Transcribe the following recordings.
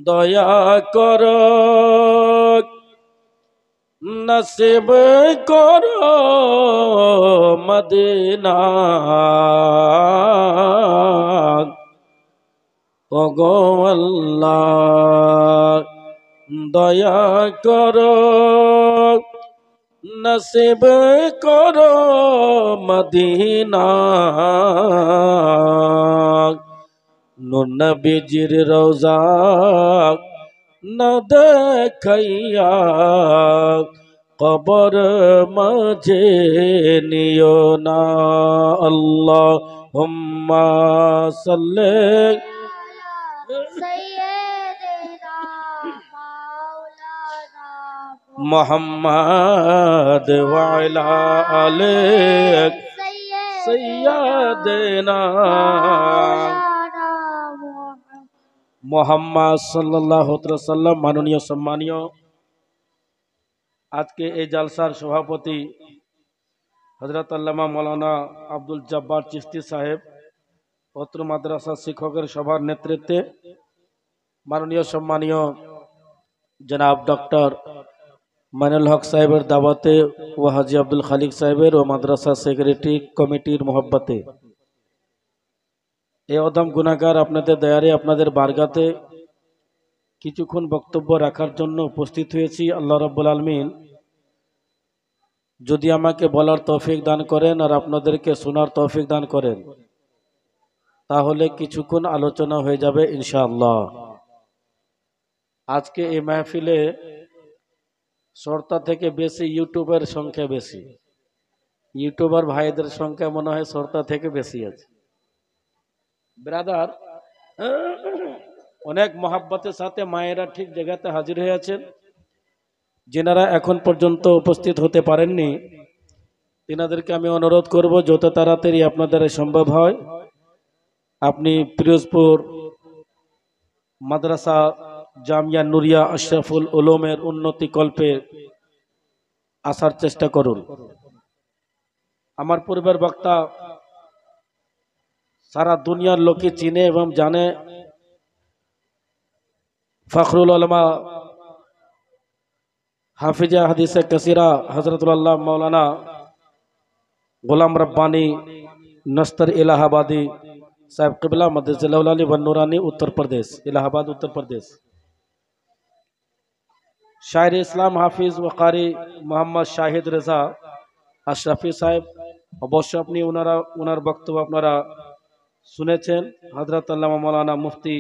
দয়া কর নসিব কর মদিনা ওগো আল্লাহ দয়া কর নসিব কর মদিনা নবীজির রওজা না দেখাইয়া কবর মাঝে নিও না আল্লাহুম্মা সাল্লি মুহাম্মদ ওয়া আলা আলি সাইয়্যিদিনা মুহাম্মদ সাল্লাল্লাহু আলাইহি ওয়াসাল্লাম। মাননীয় সম্মানীয় আজকে এই জালসার সভাপতি হযরত আল্লামা মাওলানা আব্দুল জব্বার চিশতি সাহেব, অত্র মাদ্রাসা শিক্ষকের সভার নেতৃত্বে মাননীয় সম্মানীয় জনাব ডক্টর মাইনুল হক সাহেবের দাওয়াতে ও হাজি আব্দুল খালিক সাহেবের ও মাদ্রাসা সেক্রেটারি কমিটির মোহব্বতে এই অদম গুনাহগার আপনাদের দয়ারে আপনাদের বারগাতে কিছুক্ষণ বক্তব্য রাখার জন্য উপস্থিত হয়েছি। আল্লাহ রাব্বুল আলামিন যদি আমাকে বলার তৌফিক দান করেন আর আপনাদেরকে শোনার তৌফিক দান করেন তাহলে কিছুক্ষণ আলোচনা হয়ে যাবে ইনশাআল্লাহ। আজকে এই মাহফিলে শ্রোতা থেকে বেশি ইউটিউবের সংখ্যা বেশি, ইউটিউবার ভাইদের সংখ্যা মনে হয় শ্রোতা থেকে বেশি আছে। ব্রাদার, অনেক মহাব্বতের সাথে মায়েরা ঠিক জায়গাতে হাজির হয়ে আছেন। যেনারা এখন পর্যন্ত উপস্থিত হতে পারেননি তিনাদেরকে আমি অনুরোধ করব যত তাড়াতাড়ি আপনাদের সম্ভব হয় আপনি পিরোজপুর মাদ্রাসা জামিয়া নুরিয়া আশরাফুল উলুমের উন্নতি কল্পে আসার চেষ্টা করুন। আমার পূর্বের বক্তা সারা দুনিয়ার লোকে চিনে এবং জানে, ফখরুল উলামা হাফিজা হাদিসে কাসিরা হযরতুল্লাহ মাওলানা গোলাম রব্বানী नस्तर इलाहाबादी साहब क़िबला मदरसा अली व नूरानी उत्तर प्रदेश, इलाहाबाद उत्तर प्रदेश। शायर इस्लाम हाफिज व कारी मोहम्मद शाहिद रेजा अशरफी साहेब, अवश्य अपनी उनार बक्तव्य अपनारा सुनेছেন। हजरत अल्लामा मौलाना मुफ्ती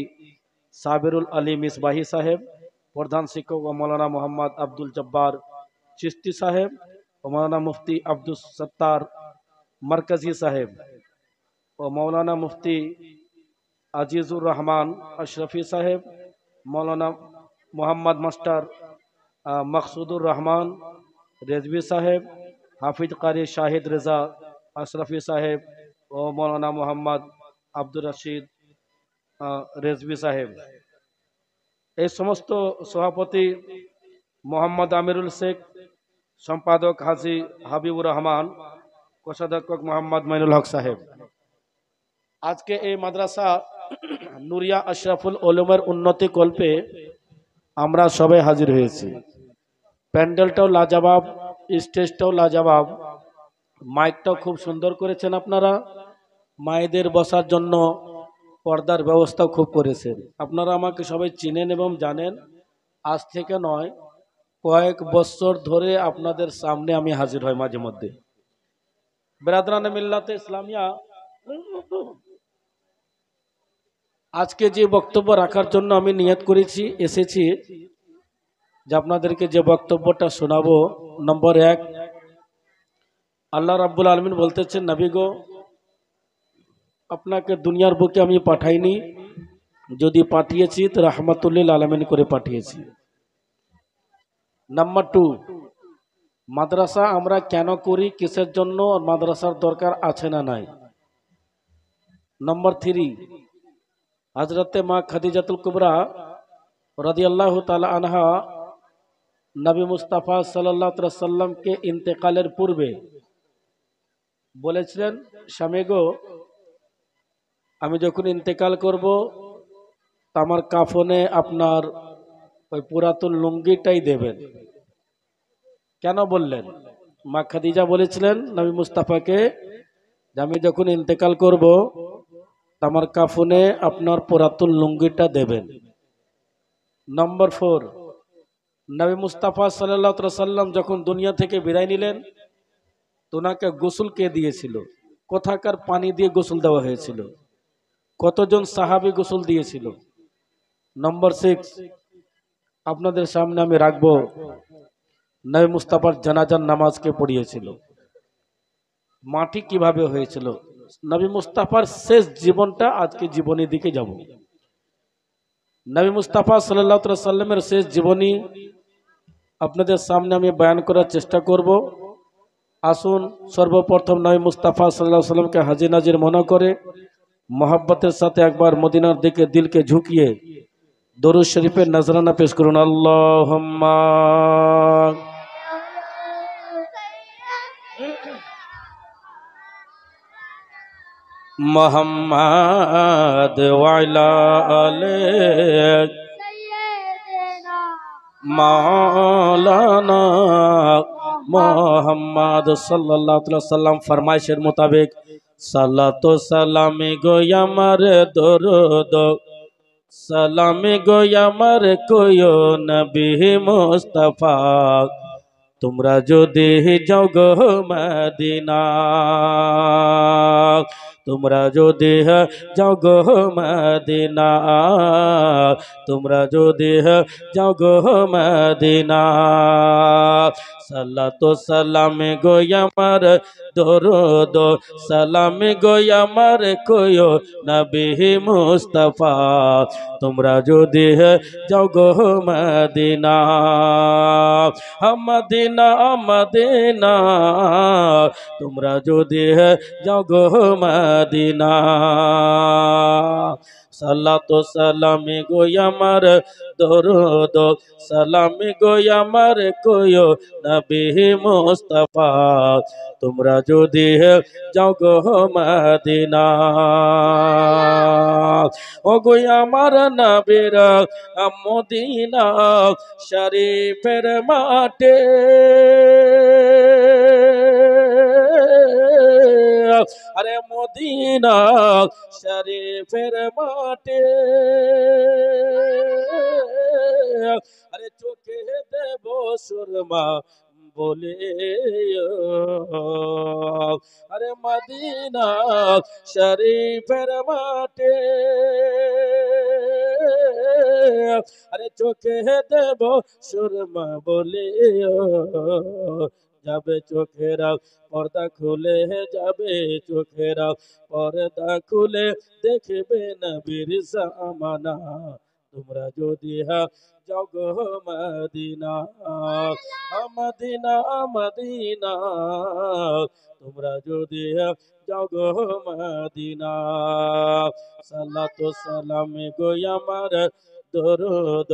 साबिरुल अली मिसबाही साहेब, प्रधान शिक्षक व मौलाना मोहम्मद अब्दुल जब्बार चिश्ती साहेब व मौलाना मुफ्ती अब्दुल सत्तार मरकजी साहेब और मौलाना मुफ्ती अजीजुर रहमान अशरफी साहेब, मौलाना मोहम्मद मास्टर मकसूदुर रहमान रेजवी साहेब, हाफिज कारी शाहिद रेजा अशरफी साहेब और मौलाना मोहम्मद अब्दुल रशीद रेजवी साहेब। এই সমস্ত সভাপতি মোহাম্মদ আমিরুল শেখ, সম্পাদক হাজি হাবিবুর রহমান, কোষাধ্যক্ষ মোহাম্মদ মাইনুল হক সাহেব। আজকে এই মাদ্রাসা নুরিয়া আশরাফুল উলুমের উন্নতি কল্পে আমরা সবাই হাজির হয়েছি। প্যান্ডেলটাও লাজবাব, স্টেজটাও লাজবাব, মাইকটাও খুব সুন্দর করেছেন আপনারা। মায়েদের বসার জন্য পর্দার ব্যবস্থাও খুব করেছেন। আপনারা আমাকে সবাই চিনেন এবং জানেন। আজ থেকে নয়, কয়েক বছর ধরে আপনাদের সামনে আমি হাজির হই মাঝে মধ্যে। বেরাদরানে মিল্লাতে ইসলামিয়া, আজকে যে বক্তব্য রাখার জন্য আমি নিয়ত করেছি এসেছি যে আপনাদেরকে যে বক্তব্যটা শোনাবো, নম্বর এক, আল্লাহ রাব্বুল আলামিন বলতেছেন, নবী গো, আপনাকে দুনিয়ার বুকে আমি পাঠাইনি, যদি পাঠিয়েছি তো রাহমাতুল্লিল আলামিন করে পাঠিয়েছি। নাম্বার টু, মাদ্রাসা আমরা কেন করি, কিসের জন্য, মাদ্রাসার দরকার আছে না নাই। নম্বর থ্রি, হযরতে মা খাদিজাতুল কুবরা রাদিয়াল্লাহু তাআলা আনহা নবী মুস্তাফা সাল্লাল্লাহু আলাইহি ওয়াসাল্লামকে ইন্তেকালের পূর্বে বলেছিলেন, স্বামী গো, আমি যখন ইন্তেকাল করব আমার কাফনে আপনার ওই পুরাতন লুঙ্গিটাই দেবেন। কেন বললেন? মা খাদিজা বলেছিলেন নবী মুস্তাফাকে যে আমি যখন ইন্তেকাল করব আমার কাফনে আপনার পুরাতন লুঙ্গিটা দেবেন। নম্বর 4, নবী মুস্তাফা সাল্লাল্লাহু আলাইহি সাল্লাম যখন দুনিয়া থেকে বিদায় নিলেন ওনাকে গোসল কে দিয়েছিল? কোথাকার পানি দিয়ে গোসল দেওয়া হয়েছিল? কতজন সাহাবী গোসল দিয়েছিল? নম্বর 6, আপনাদের সামনে আমি রাখবো নবী মুস্তাফার জানাজার নামাজ কে পড়িয়েছিল? মাটি কিভাবে হয়েছিল? নবী মুস্তাফার শেষ জীবনটা আজকে জীবনের দিকে যাব। নবী মুস্তাফা সাল্লাল্লাহু আলাইহি সাল্লামের শেষ জীবনী আপনাদের সামনে আমি বয়ান করার চেষ্টা করব। আসুন সর্বপ্রথম নবী মুস্তাফা সাল্লাল্লাহু আলাইহি সাল্লামকে হাজির নাজির মনে করে মোহাব্বতের সাথে একবার মদিনার দিকে দিলকে ঝুঁকিয়ে দরুদ শরীফের নজরানা পেশ করুন। আল্লাহুম্মা মুহাম্মাদ ওয়া আলা আলি মাওলানা মুহাম্মদ সাল্লাল্লাহু আলাইহি ওয়াসাল্লাম ফরমাইশের মোতাবেক সালাতু সালামে গো আমার দরুদ সালামে গো আমার কোয় নবী মুস্তাফা তোমরা যদি যাও গো মদিনা তোমরা যদি যাও গো মদিনা তোমরা যদি যাও গো মদিনা সালাতু সালামে গো আমার দরুদ সালামে গো আমার কোয় নবী মুস্তাফা তোমরা যদি যাও গো মদিনা মদিনা মদিনা তোমরা যদি যাও গো মদিনা সালাতু সালামে গো আমার দরুদ সালামে গো আমার কোয় নবী মুস্তাফা তোমরা যদি যাও গো মদিনা ও গো আমার নবীর মদিনা শরীফের মাঠে আরে মদিনা শরীফের মাঠে আরে চোখে দেব সুরমা বলে আরে মদিনা শরীফের মাঠে আরে চোখে দেব সুরমা বলে যাবে চোখেরা পর্দা খুলে যাবে চোখেরা পর্দা খুলে দেখবে নবীর জামানা তোমরা যদি যাও গো মদিনা মদিনা মদিনা তোমরা যদি যাও গো মদিনা সালাতু সালামে গো আমার দরুদ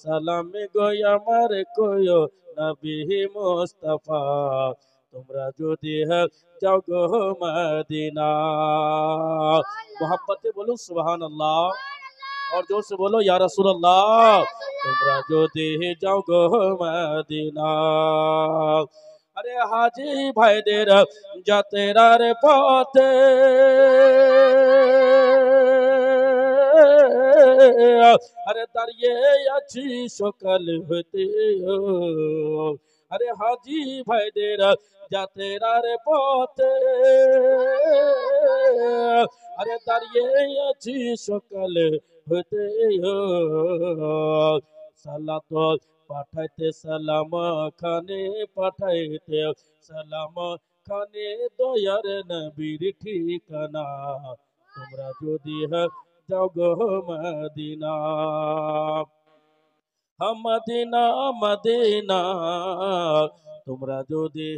সালামে গো আমার কোয় নবী মুস্তাফা তোমরা যদি যাও গো মদিনা मोहब्बत से बोलो सुभान अल्लाह और जोर से बोलो या रसूल अल्लाह তোমরা যদি যাও গো মদিনা আরে হাজি ভাইদের যাত্রার পথে আরে দাঁড়িয়ে আছি সকাল হতে আরে হাজি ভাইদের যাত্রার পথে আরে দাঁড়িয়ে আছি সকাল হতে সালাত পাঠাইতে সালাম খানে পাঠাইতে সালাম খানে দয়ার নবীর ঠিকানা তোমরা যদি যাও গো মদিনা মদিনা মদিনা তোমরা যদি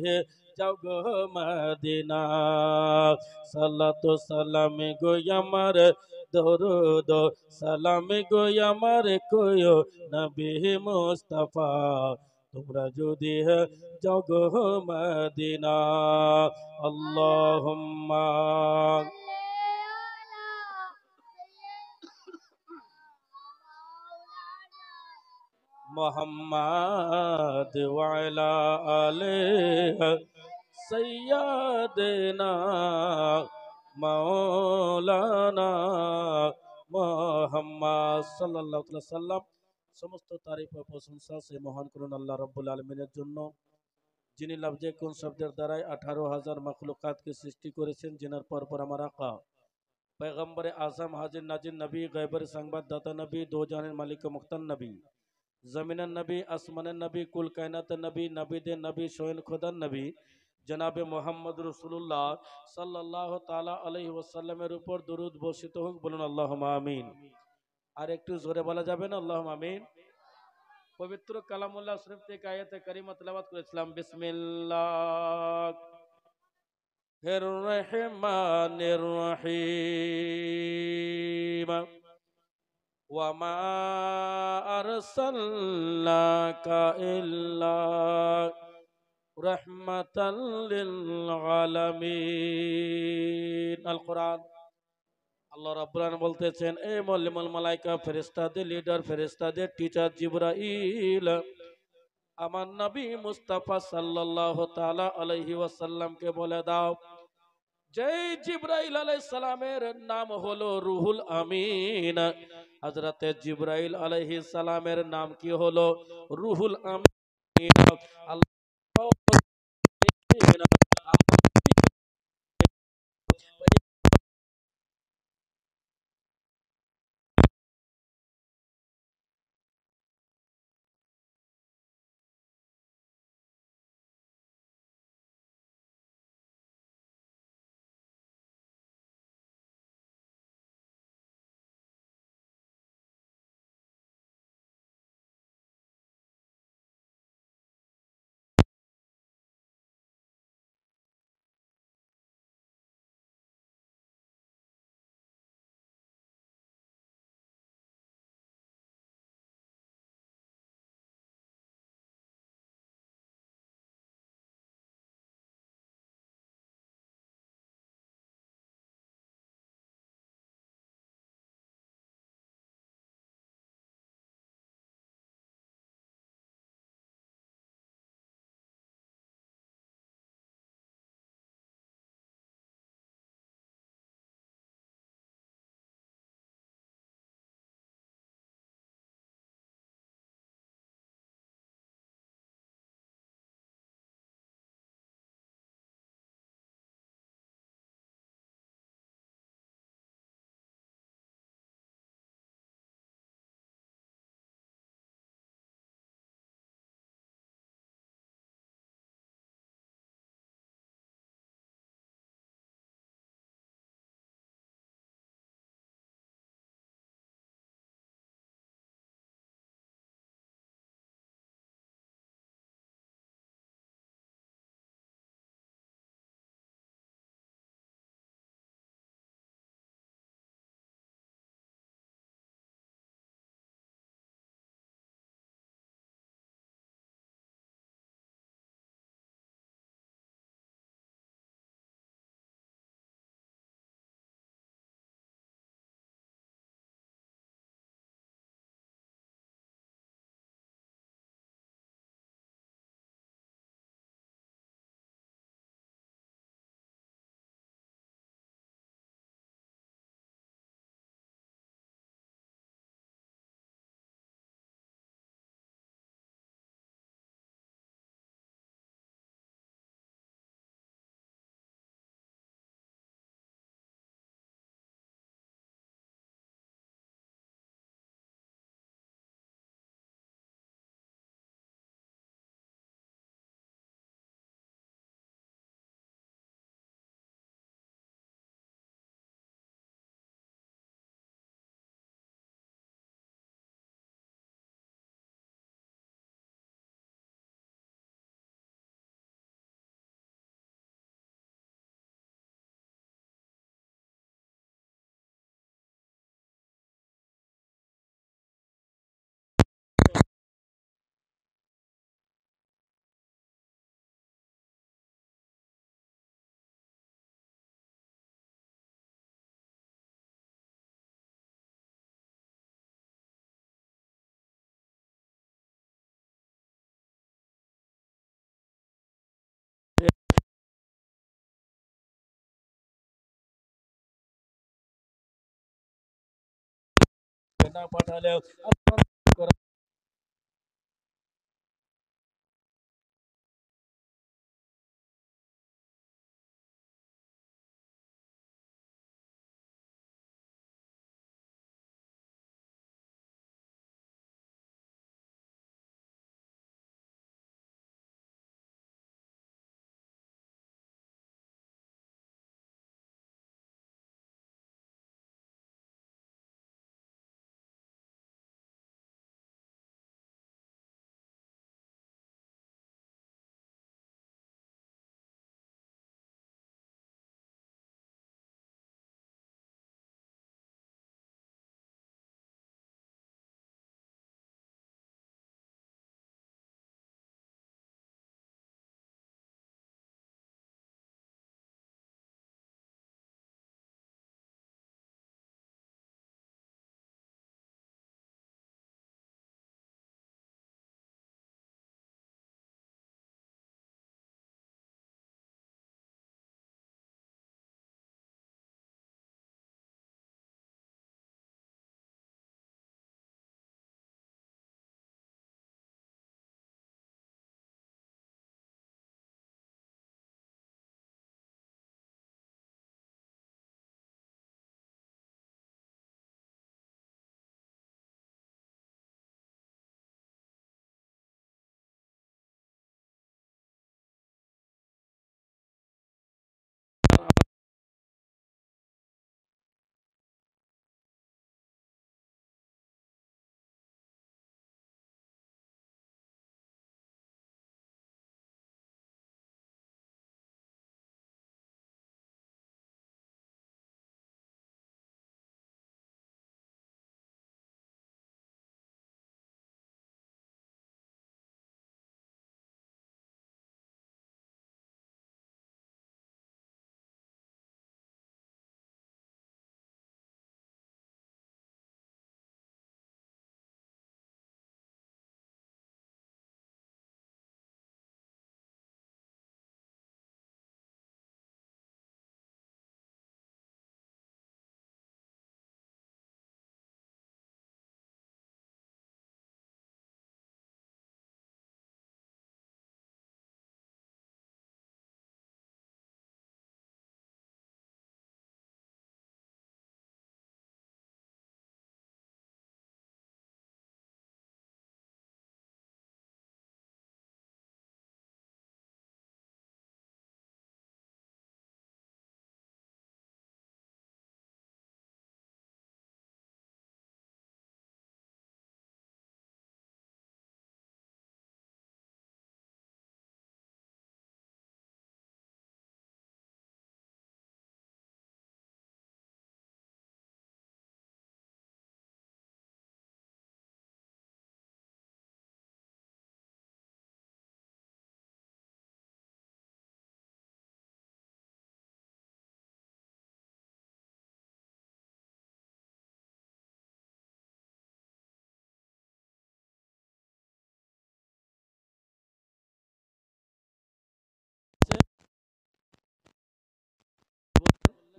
যাও গো মদিনা সালাতু সালামে গো আমার দরুদ সালামে গো আমার কোয় নবী মুস্তাফা তোমরা যদি যাও গো মদিনা আল্লাহুম্মা মোহাম্মদ ওয়া আলা আলিহি সাইয়্যিদিনা মাওলানা মুহাম্মদ সাল্লাল্লাহু আলাইহি ওয়াসাল্লাম। সমস্ত তারিফ ও প্রশংসা সেই মহান করুন আল্লাহ রাব্বুল আলামিনের জন্য, যিনি লফজে কোন শব্দের দ্বারাই 18,000 মাখলুকাতকে সৃষ্টি করেছেন, যিনার পরপর আমার আকা पैगंबर आजम हाजिर नाजिर नबी गैबर संवाददाता नबी दो जान मालिक मुख्तार नबी जमीन नबी आसमान नबी कुल कायनात नबी नबी दे नबी शोयन खुदा नबी जनाबे मोहम्मद रसूलुल्लाह सल्लल्लाहु ताला अलैहि ওয়াসাল্লামের উপর দরুদ বর্ষিত হোক, বলুন আল্লাহুম্মা আমিন। আর একটু জোরে বলা যাবে না আল্লাহুম্মা আমিন? পবিত্র কালামুল্লাহ শরীফ থেকে আয়াতে কারিমা তেলাওয়াত করেছিলাম, বিসমিল্লাহ الرحمن الرحيم وما أرسلناك إلا رحمة للعالمين। القرآن আল্লাহ রাব্বুল আলামিন বলতেছেন, এ মুআল্লিমুল মালায়েকা ফেরেশতাদের লিডার, ফেরেশতাদের টিচার জিবরাইল, আমার নবী মুস্তাফা সাল্লাল্লাহু তাআলা আলাইহি ওয়াসাল্লামকে বলে দাও, যেই জিবরাইল আলাইহিস সালামের নাম হলো রুহুল আমিন। হযরতে জিবরাইল আলাইহিস সালামের নাম কি হলো? রুহুল আমিন। আল্লাহ না পাঠালেও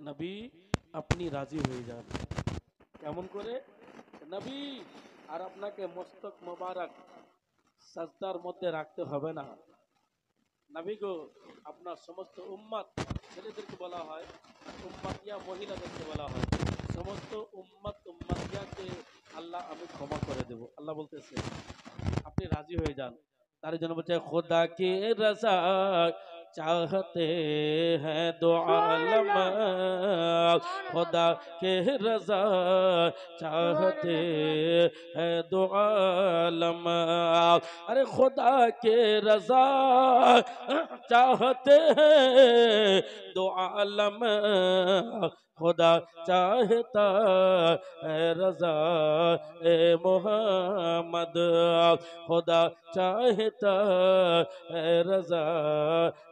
নবী আপনি রাজি হয়ে যান। কেমন করে? নবী আর আপনাকে মস্তক মোবারক সাজদার মধ্যে রাখতে হবে না। নবী গো আপনার সমস্ত উম্মত, ছেলেদেরকে বলা হয় উম্মতিয়া, মহিলাদেরকে বলা হয় সমস্ত উম্মতিয়াকে আল্লাহ আমি ক্ষমা করে দেব। আল্লাহ বলতেছে আপনি রাজি হয়ে যান। তার জন্য বলছে খোদা কে রাজা चाहते हैं दो आलम, खुदा के रजा चाहते हैं दो आलम। अरे खुदा के रजा चाहते हैं दो आलम, खुदा चाहता है रजा ए मोहम्मद, खुदा चाहता है रजा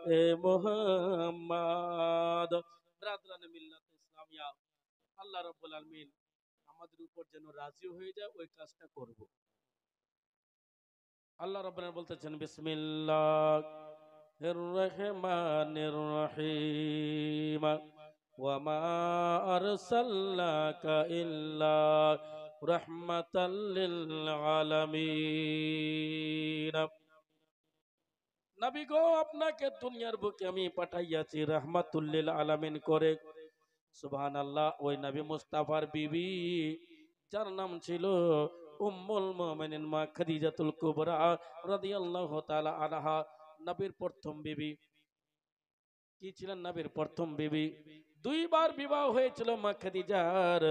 এ মুহাম্মদ। ব্রাদরানে মিল্লাত ইসলামিয়া, আল্লাহ রাব্বুল আলামিন আমাদের উপর যেন রাজি হয়ে যায় ওই কাজটা করব। আল্লাহ রাব্বুল আলামিন বলতেছেন বিসমিল্লাহির রহমানির রহিম ওয়া মা আরসালনাকা ইল্লা রাহমাতাল লিল আলামিন। নবী গো, আপনাকে দুনিয়ার বুকে আমি পাঠাইয়াছি রাহমাতুল লিল আলামিন করে। সুবহানাল্লাহ। ওই নবী মুস্তাফার বিবি, যার নাম ছিল উম্মুল মুমিনিন মা খাদিজাতুল কুবরা রাদিয়াল্লাহু তাআলা আনহা, নবীর প্রথম বিবি। কি ছিলেন নবীর প্রথম বিবি? দুইবার বিবাহ হয়েছিল মা খাদিজার।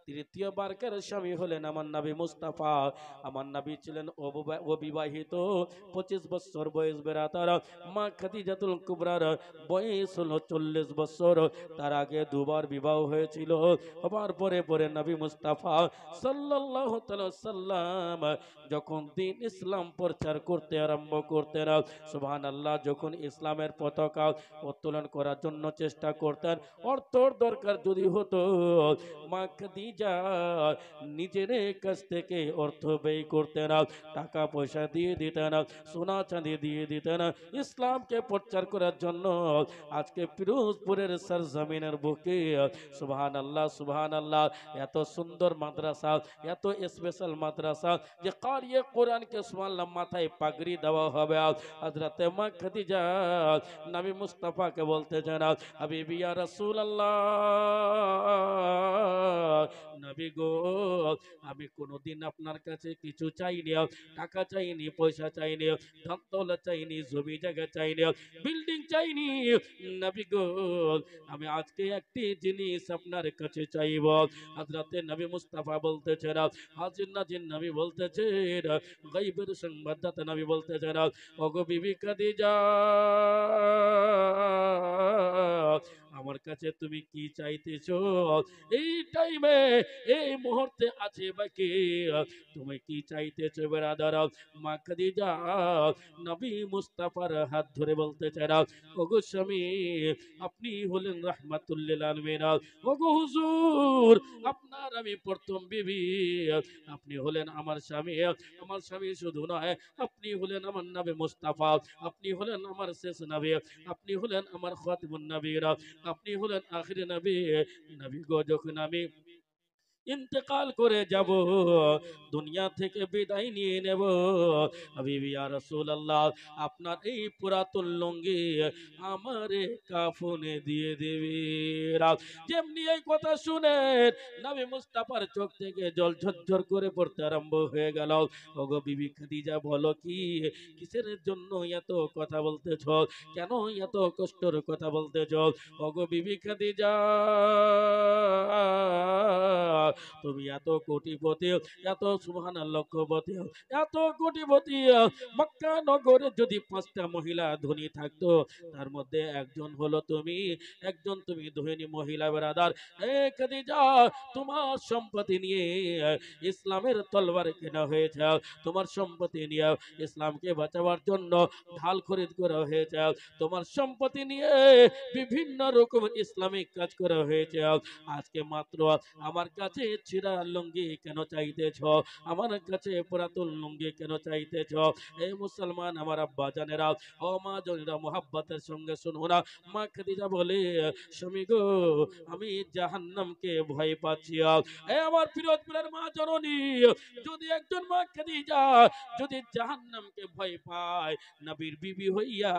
তৃতীয় বারকার স্বামী হলেন আমার নবী মুস্তাফা। আমার নবী ছিলেন অবিবাহিত। 25 বছর বয়স বেড়াতার। মা খাদিজাতুল কুবরার বয়স হলো 40 বছর। তার আগে দুবার বিবাহ হয়েছিল। হবার পরে পরে নবী মুস্তাফা সাল্লাল্লাহু তাআলা সাল্লাম যখন দ্বীন ইসলাম প্রচার করতে আরম্ভ করতেন, সুবহানাল্লাহ, যখন ইসলামের পতাকা উত্তোলন করার জন্য চেষ্টা করতেন, অর্থর দরকার যদি হতো, মা খাদিজা নিজের কাছ থেকে অর্থ ব্যয় করতেন, টাকা পয়সা দিয়ে দিতেন, সোনা চাঁদি দিয়ে দিতেন ইসলামকে প্রচার করার জন্য। আজকে পিরোজপুরের সরজমিনের বুকে সুবহানাল্লাহ সুবহানাল্লাহ এত সুন্দর মাদ্রাসা, এত স্পেশাল মাদ্রাসা যে কারিয়ে কোরআনকে সুবহানাল্লাহ মাথায় পাগড়ি দেওয়া হবে। হযরত মা খাদিজা নবী মুস্তাফাকে বলতে চান, হাবিবি ইয়া রাসূলুল্লাহ, নবী গো, আমি কোনোদিন আপনার কাছে কিছু চাইনি, টাকা চাইনি, পয়সা চাইনি, ধন দৌলত চাইনি, জমি জায়গা চাইনি, বিল্ডিং চাইনি। নবী গো, আমি আজকে একটি জিনিস আপনার কাছে চাইব। হযরতে নবী মুস্তাফা বলতেছেন, হাজির নাজির নবী বলতেছেন, গায়বের সংবাদদাতা নবী বলতেছেন, ওগো বিবি খাদিজা, আমার কাছে তুমি কি চাইতেছো? এই টাইমে, এই মুহূর্তে আছে বাকি, তুমি কি চাইতেছো বেরাদার? মা খাদিজা নবী মুস্তাফার হাত ধরে বলতে চায়, ওগো স্বামী, আপনি হলেন রাহমাতুল লিল আলামিন। ওগো হুজুর, আপনার আমি প্রথম বিবি, আপনি হলেন আমার স্বামী। আমার স্বামী শুধু নয়, আপনি হলেন আমার নবী মুস্তাফা, আপনি হলেন আমার শেষ নবী, আপনি হলেন আমার খাতিমুন নবীরা, আপনি হলেন আখির নবী। নবী গো, যখন আমি ইন্তেকাল করে যাব, দুনিয়া থেকে বিদায় নিয়ে নেব, হাবিবি ইয়া রাসূলুল্লাহ, আপনার এই পুরাতন লুঙ্গি আমারে কাফনে দিয়ে দেবে। যেমনি এই কথা শুনে নবী মুস্তাফার চোখ থেকে জল ঝরঝর করে পড়তে আরম্ভ হয়ে গেল। ওগো বিবি খাদিজা, বলো কি, কিসের জন্য এত কথা বলতেছ? কেন এত কষ্টের কথা বলতেছ? ওগো বিবি খাদিজা, তুমি এত কোটিপতি, এত সুবহানাল্লাহ লক্ষপতি, এত কোটিপতি, মক্কা নগরে যদি 5টা মহিলা ধনী থাকতো, তার মধ্যে একজন হলো তুমি, একজন তুমি ধনী মহিলা বেরাদার। এ খাদিজা, তোমার সম্পত্তি নিয়ে ইসলামের তলবার কেনা হয়েছে, তোমার সম্পত্তি নিয়ে ইসলামকে বাঁচাবার জন্য ঢাল খরিদ করা হয়েছে, তোমার সম্পত্তি নিয়ে বিভিন্ন রকম ইসলামিক কাজ করা হয়েছে। আজকে মাত্র আমার কাছে ছিঁড়া লুঙ্গি কেন চাইতেছ? আমার কাছে পুরাতন লুঙ্গি কেন চাইতেছ? এই মুসলমান আমার আব্বা জানেরা, ও মা জনেরা, মোহাব্বতের সঙ্গে শুনো না। মা খাদিজা বলে, স্বামী গো, আমি জাহান্নামকে ভয় পাচ্ছি। এ আমার পিরোজপুরের মা জননী, যদি একজন মা খাদিজা যদি জাহান্নামকে ভয় পায় নবীর বিবি হইয়া,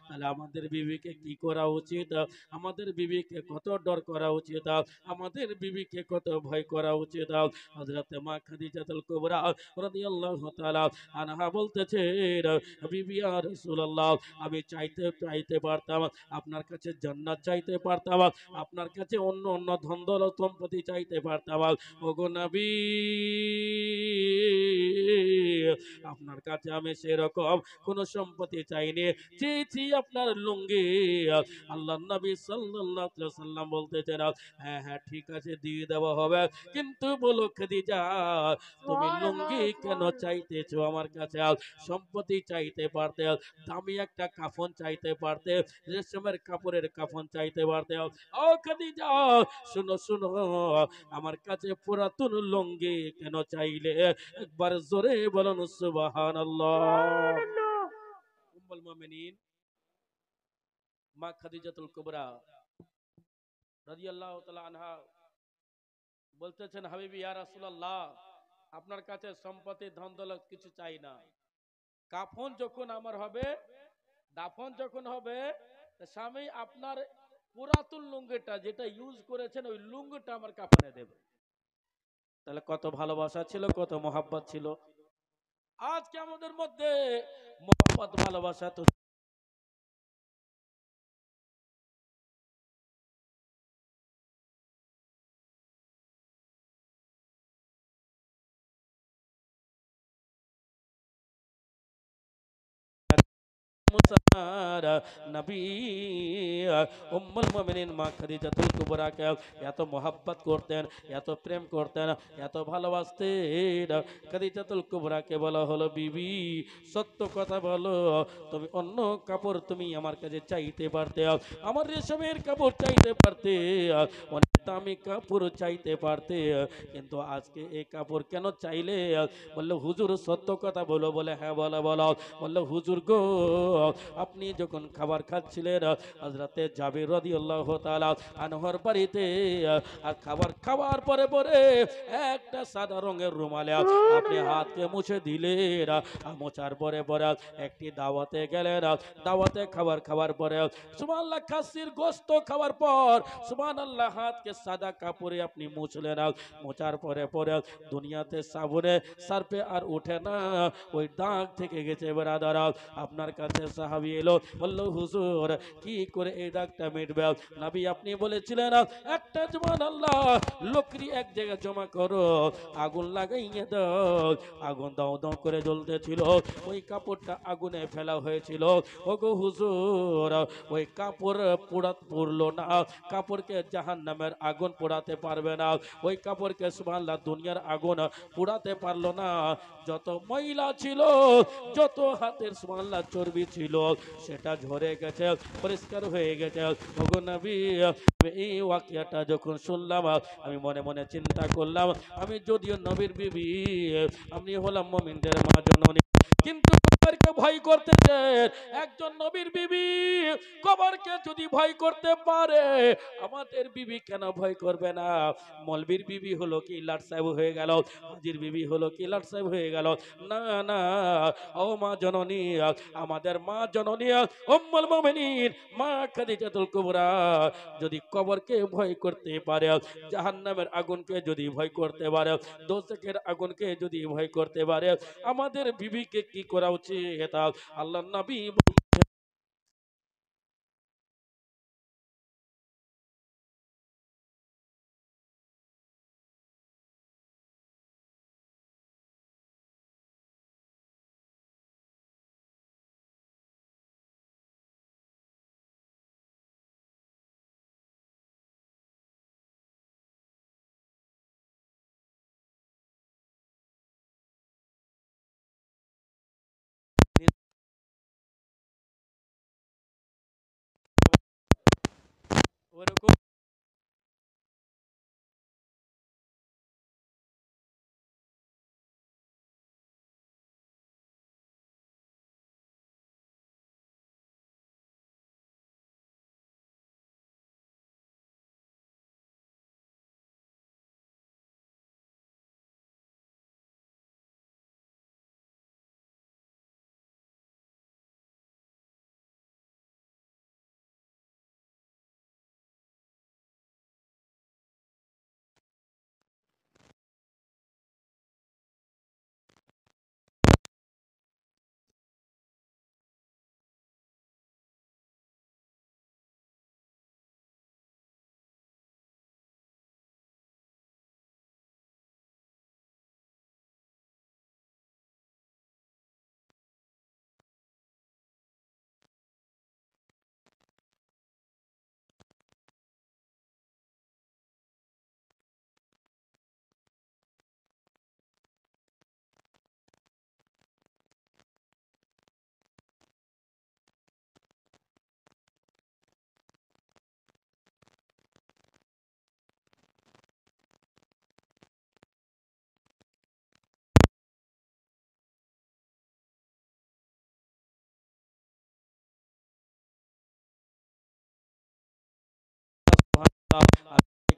তাহলে আমাদের বিবিকে কি করা উচিত? আমাদের বিবিকে কত ডর করা উচিত? আমাদের বিবিকে কত ভয় করা উচিত? হযরত মা খাদিজাতুল কুবরা রাদিয়াল্লাহু তাআলা আনহা বলতেছেন, বিবি ইয়া রাসূলুল্লাহ, আমি চাইতে পারতাম আপনার কাছে জান্নাত, চাইতে পারতাম আপনার কাছে অন্য অন্য ধন দৌলত সম্পত্তি চাইতে পারতাম। ওগো নবী, আপনার কাছে আমি সেরকম কোন সম্পত্তি চাইনি, চেয়েছি আপনার লুঙ্গি। আল্লাহর নবী সাল্লাল্লাহু আলাইহি সাল্লাম বলতেছেন, হ্যাঁ হ্যাঁ ঠিক আছে, দিয়ে দেওয়া হবে, কিন্তু বলো খাদিজা, তুমি লুঙ্গি কেন চাইতেছো আমার কাছে? সম্পত্তি চাইতে পারতে, দামি একটা কাফন চাইতে পারতে, রেশমের কাপড়ের কাফন চাইতে পারতে। ও খাদিজা, শুনো শুনো, আমার কাছে পুরাতন লুঙ্গি কেন চাইলে? একবার জোরে বলুন সুবহানাল্লাহ। উম্মুল মুমিনিন মা খাদিজাতুল কুবরা রাদিয়াল্লাহু তাআলা আনহা বলতেছেন হাবিবি ইয়া রাসূলুল্লাহ, আপনার কাছে সম্পত্তি ধন দৌলত কিছু চাই না। কাফন যখন আমার হবে, দাফন যখন হবে, তা স্বামী আপনার পুরাতন লুঙ্গিটা যেটা ইউজ করেছেন ওই লুঙ্গিটা আমার কাফনে দেবে। তাহলে কত ভালোবাসা ছিল, কত মহাব্বত ছিল। আজকে আমাদের মধ্যে মহাব্বত ভালোবাসা তো মুসারা নবী উম্মুল মুমিনিন মা খাদিজাতুল কুবরাকে এত মোহাব্বত করতেন, এত প্রেম করতেন, এত ভালোবাসতেন। খাদিজাতুল কুবরাকে বলা হলো, বিবি সত্য কথা বলো, তুমি অন্য কাপড় তুমি আমার কাছে চাইতে পারতে, আমার রেশমের কাপড় চাইতে পারতে, অনেক দামি কাপড় চাইতে পারতে, কিন্তু আজকে এই কাপড় কেন চাইলে? বললো হুজুর সত্য কথা বলো। বলে হ্যাঁ বলো বলো। বললো হুজুর গো, আপনি যখন খাবার খাচ্ছিলেন হযরতে জাবির রাদিয়াল্লাহু তাআলা আনহর বাড়িতে, আর খাবার খাওয়ার পরে পরে একটা সাদা রঙের রুমালে আপনি হাতকে মুছে দিলেন। মোছার পরে পরে একটি দাওয়াতে গেলেন, দাওয়াতে খাবার খাওয়ার পরে সুবহানাল্লাহ খাসির গোশত খাওয়ার পর সুবহানাল্লাহ হাতকে সাদা কাপড়ে আপনি মুছলেন। মোছার পরে পরে দুনিয়াতে সাবুনে সার্ফে আর ওঠে না, ওই দাগ থেকে গেছে। ব্রাদার, আপনার কাছে সাহাবী এলো, বলল হুজুর কি করে এই দাগটা মিটবে? নবী আপনি বলেছিলেন একটা সুবহানাল্লাহ লকড়ি এক জায়গায় জমা করো, আগুন লাগাইয়ে দাও। আগুন দাও দাও করে জ্বলতেছিল, ওই কাপড়টা আগুনে ফেলা হয়েছিল। ওগো হুজুর, ওই কাপড় পুড়লো না, কাপড়কে জাহান্নামের আগুন পোড়াতে পারবে না। ওই কাপড়কে সুবহানাল্লাহ দুনিয়ার আগুন পোড়াতে পারলো না। যত ময়লা ছিল, যত হাতের সুবহানাল্লাহ চর্বি ছিল, সেটা ঝরে গেছে, পরিষ্কার হয়ে গেছে। ওগো নবী, এই ওয়াকিয়াটা যখন শুনলাম আমি মনে মনে চিন্তা করলাম, আমি যদিও নবীর বিবি, আমি হলাম মুমিনদের মা জননী, কিন্তু কবরকে ভয় করতেছেন। একজন নবীর বিবি কবরকে যদি ভয় করতে পারে, আমাদের বিবি কেন ভয় করবে না? মলবির বিবি হলো কি লাট সাহেব হয়ে গেল, হাজির বিবি হলো কি লাট সাহেব হয়ে গেল? না না, ও মা জননী, আমাদের মা জননী উম্মুল মুমিনিন মা খাদিজাতুল কুবরা যদি কবরকে ভয় করতে পারে, জাহান্নামের আগুনকে যদি ভয় করতে পারে, দোজখের আগুনকে যদি ভয় করতে পারে, আমাদের বিবিকে কি করা উচিত? আল্লাহর নবী ওরকম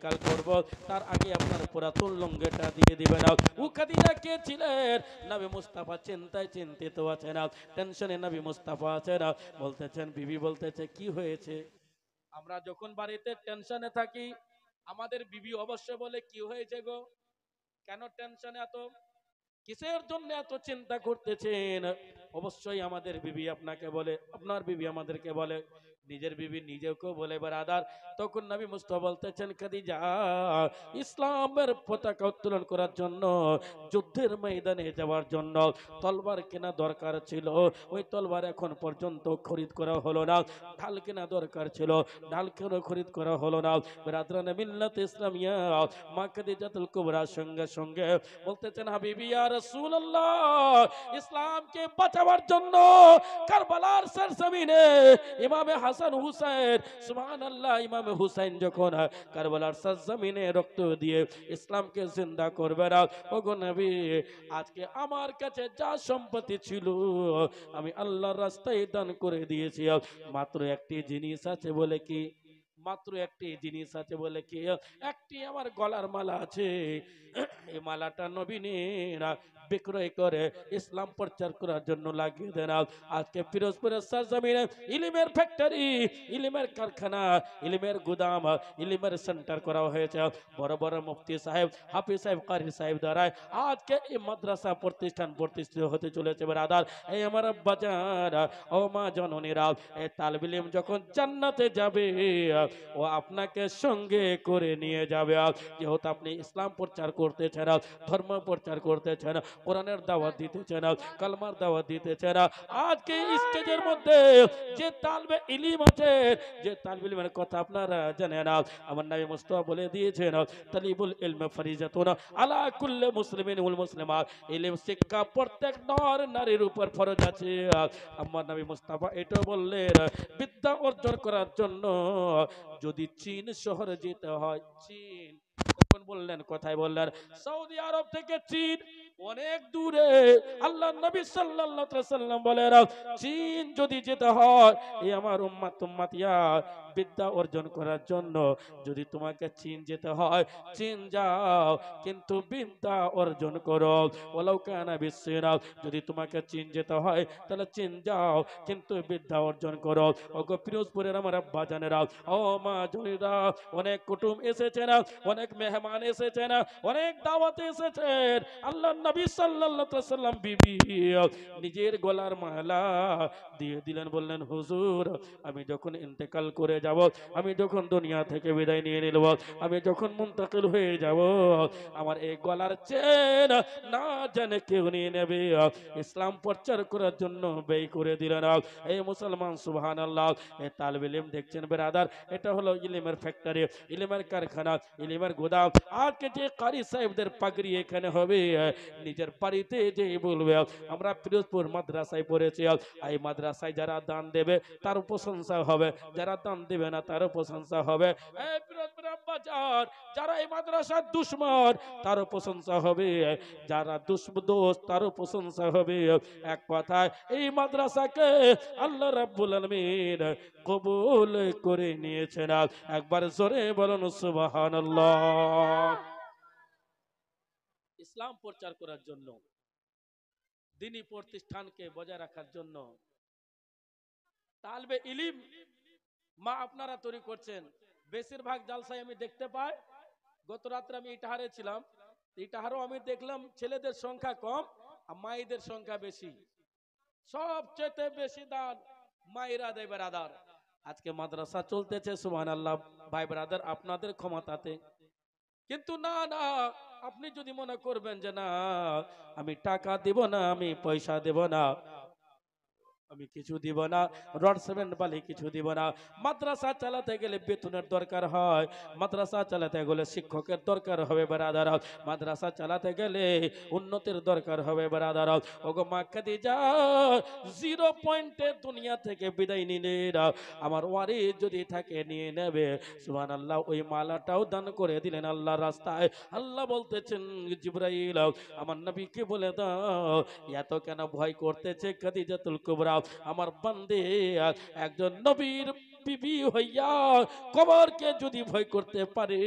ইন্তেকাল করব তার আগে আপনার পুরাতন লঙ্গিটা দিয়ে দিবেন। ও খাদিজা কে ছিলেন? নবী মুস্তাফা চিন্তায় চিন্তিত আছেন, টেনশনে নবী মুস্তাফা আছেন। বলতেছেন, বিবি বলতেছে কি হয়েছে? আমরা যখন বাড়িতে টেনশনে থাকি আমাদের বিবি অবশ্য বলে কি হয়েছে গো, কেন টেনশনে এত, কিসের জন্য এত চিন্তা করতেছেন? অবশ্যই আমাদের বিবি আপনাকে বলে, আপনার বিবি আমাদেরকে বলে, নিজের বিবি নিজেকেও বলে ব্রাদার। তখন নবী মুস্তাফা বলতেছেন, খাদিজা ইসলামের পতাকা উত্তোলন করার জন্য, যুদ্ধের ময়দানে যাওয়ার জন্য তলবার কেনা দরকার ছিল, ওই তলবার এখন পর্যন্ত খরিদ করা হলো না। ঢাল কেনা দরকার ছিল, ঢাল কেন খরিদ করা হলো না? ব্রাদারানে মিল্লাত ইসলামিয়া মা খাদিজাতুল কুবরার সঙ্গে সঙ্গে বলতেছেন, হাবিবি ইয়া রাসূলুল্লাহ, ইসলামকে বাঁচাবার জন্য কারবালার সরজমিনে ইমামে হাসান হুসাইন, সুবহানাল্লাহ, ইমামে হুসাইন যখন কারবালার সরজমিনে রক্ত দিয়ে ইসলামকে জিন্দা করবে না, ওগো নবী আজকে আমার কাছে যা সম্পত্তি ছিল আমি আল্লাহর রাস্তায় দান করে দিয়েছি, মাত্র একটি জিনিস আছে বলে কি, মাত্র একটি জিনিস আছে বলে কি, একটি আমার গলার মালা আছে, এই মালাটা নবীনেরা বিক্রয় করে ইসলাম প্রচার করার জন্য লাগিয়ে দেন। আজকে পিরোজপুরের সরজমিনে ইলিমের ফ্যাক্টরি, ইলিমের কারখানা, ইলিমের গুদাম, ইলিমের সেন্টার করা হয়েছে। বড় বড় মুফতি সাহেব, হাফিজ সাহেব, কারি সাহেব দ্বারা আজকে এই মাদ্রাসা প্রতিষ্ঠান প্রতিষ্ঠিত হতে চলেছে ব্রাদার। এই আমার বাজার ও মা জননীরা, এই তালিব ইলম যখন জান্নাতে যাবে ও আপনাকে সঙ্গে করে নিয়ে যাবে, যেহেতু আপনি ইসলাম প্রচার করতেছেন, ধর্ম প্রচার করতেছেন, কোরআনের দাওয়াত দিতেছেন, কালমার দাওয়াত দিতেছেন। আজকে স্টেজের মধ্যে যে তালবে ইলম আছে, যে তালবে ইলমের কথা আপনারা জানেন, আমার নবী মুস্তাফা বলে দিয়েছেন, তালিবুল ইলম ফরিজাতুন আলা কুল্লি মুসলিমিন ওয়াল মুসলিমাত, ইলম শিক্ষা প্রত্যেক নর নারীর উপর ফরজ আছে। আমার নবী মুস্তাফা এটা বললেন, বিদ্যা অর্জন করার জন্য যদি চীন শহরে যেতে হয়, চীন কখন বললেন, কোথায় বললেন? সৌদি আরব থেকে চীন অনেক দূরে। আল্লাহ নবী সাল্লাল্লাহু আলাইহি ওয়াসাল্লাম বলেন, চীন যদি যেতে হয়, এই আমার উম্মাতিয়া বিদ্যা অর্জন করার জন্য যদি তোমাকে চীন যেতে হয়, চীন যাও, কিন্তু বিদ্যা অর্জন করো। ওয়ালাউ কানা বিসসিরা, যদি তোমাকে চীন যেতে হয় তাহলে চীন যাও, কিন্তু বিদ্যা অর্জন করো। ওগো পিরোজপুরের আমার আব্বা জানেরা, ও মা জনিরা, অনেক কুটুম এসেছেন, অনেক মেহমান এসেছেন, অনেক দাওয়াতে এসেছেন। আল্লাহ নবী সাল্লাল্লাহু আলাইহি ওয়াসাল্লাম বিবি নিজের গলার মালা দিয়ে দিলেন, বললেন, হুজুর আমি যখন ইন্তেকাল করে যাব, আমি যখন দুনিয়া থেকে বিদায় নিয়ে নিব, আমি যখন মুন্তাকিল হয়ে যাব, আমার এই গলার চেন না জানে কেউ নিয়ে নেবে। ইসলাম প্রচার করার জন্য ব্যয় করে দিলেন। এই মুসলমান সুবহানাল্লাহ, এই তালিব ইলম দেখছেন ব্রাদার, এটা হলো ইলমের ফ্যাক্টরি, ইলমের কারখানা, ইলমের গোদাম। আজকে যে কারি সাহেবদের পাগড়ি এখানে হবে, নিজের বাড়িতে যে বলবে আমরা পিরোজপুর মাদ্রাসায় পড়েছি, এই মাদ্রাসায় যারা দান দেবে তার প্রশংসা হবে, যারা দান দেবে না তারও প্রশংসা হবে। এই পিরোজপুর আব্বাজান, যারা এই মাদ্রাসার দুশমন তারও প্রশংসা হবে, যারা দুষ্দোষ তারও প্রশংসা হবে। এক কথায় এই মাদ্রাসাকে আল্লাহ রাব্বুল আলামিন কবুল করে নিয়েছেন। একবার জোরে বলুন সুবহানাল্লাহ। ইসলাম প্রচার করার জন্য, দ্বীনি প্রতিষ্ঠানকে বজায় রাখার জন্য তালবে ইলম মা আপনারা তৈরি করছেন। বেশিরভাগ জালসায় আমি দেখতে পাই, গত রাত্রে আমি ইটাহারে ছিলাম, ইটাহারও আমি দেখলাম ছেলেদের সংখ্যা কম আর মায়েদের সংখ্যা বেশি। সবচেয়ে বেশি দান মায়েরা দেয় ব্রাদার। আজকে মাদ্রাসা চলতেছে সুবহানাল্লাহ ভাই ব্রাদার আপনাদের ক্ষমতাতে, কিন্তু না না, আপনি যদি মনে করবেন যে না আমি টাকা দেব না, আমি পয়সা দেব না, আমি কিছু দিব না, রড সিমেন্ট বালি কিছু দিব না। মাদ্রাসা চালাতে গেলে বেতনের দরকার হয়, মাদ্রাসা চালাতে গেলে শিক্ষকের দরকার হবে ব্রাদার, মাদ্রাসা চালাতে গেলে উন্নতির দরকার হবে ব্রাদার। ওগো মা খাদিজা 0 পয়েন্টে দুনিয়া থেকে বিদায় নিলেন, আমার ওয়ারিস যদি থাকে নিয়ে নেবে। সুবহানাল্লাহ, ওই মালাটাও দান করে দিলেন আল্লাহর রাস্তায়। আল্লাহ বলতেছেন, জিবরাইল আমার নবীকে বলে দাও, এত কেন ভয় করতেছে খাদিজাতুল কুবরা, আমার বান্দে একজন নবীর বিবি হইয়া কবরকে যদি ভয় করতে পারে,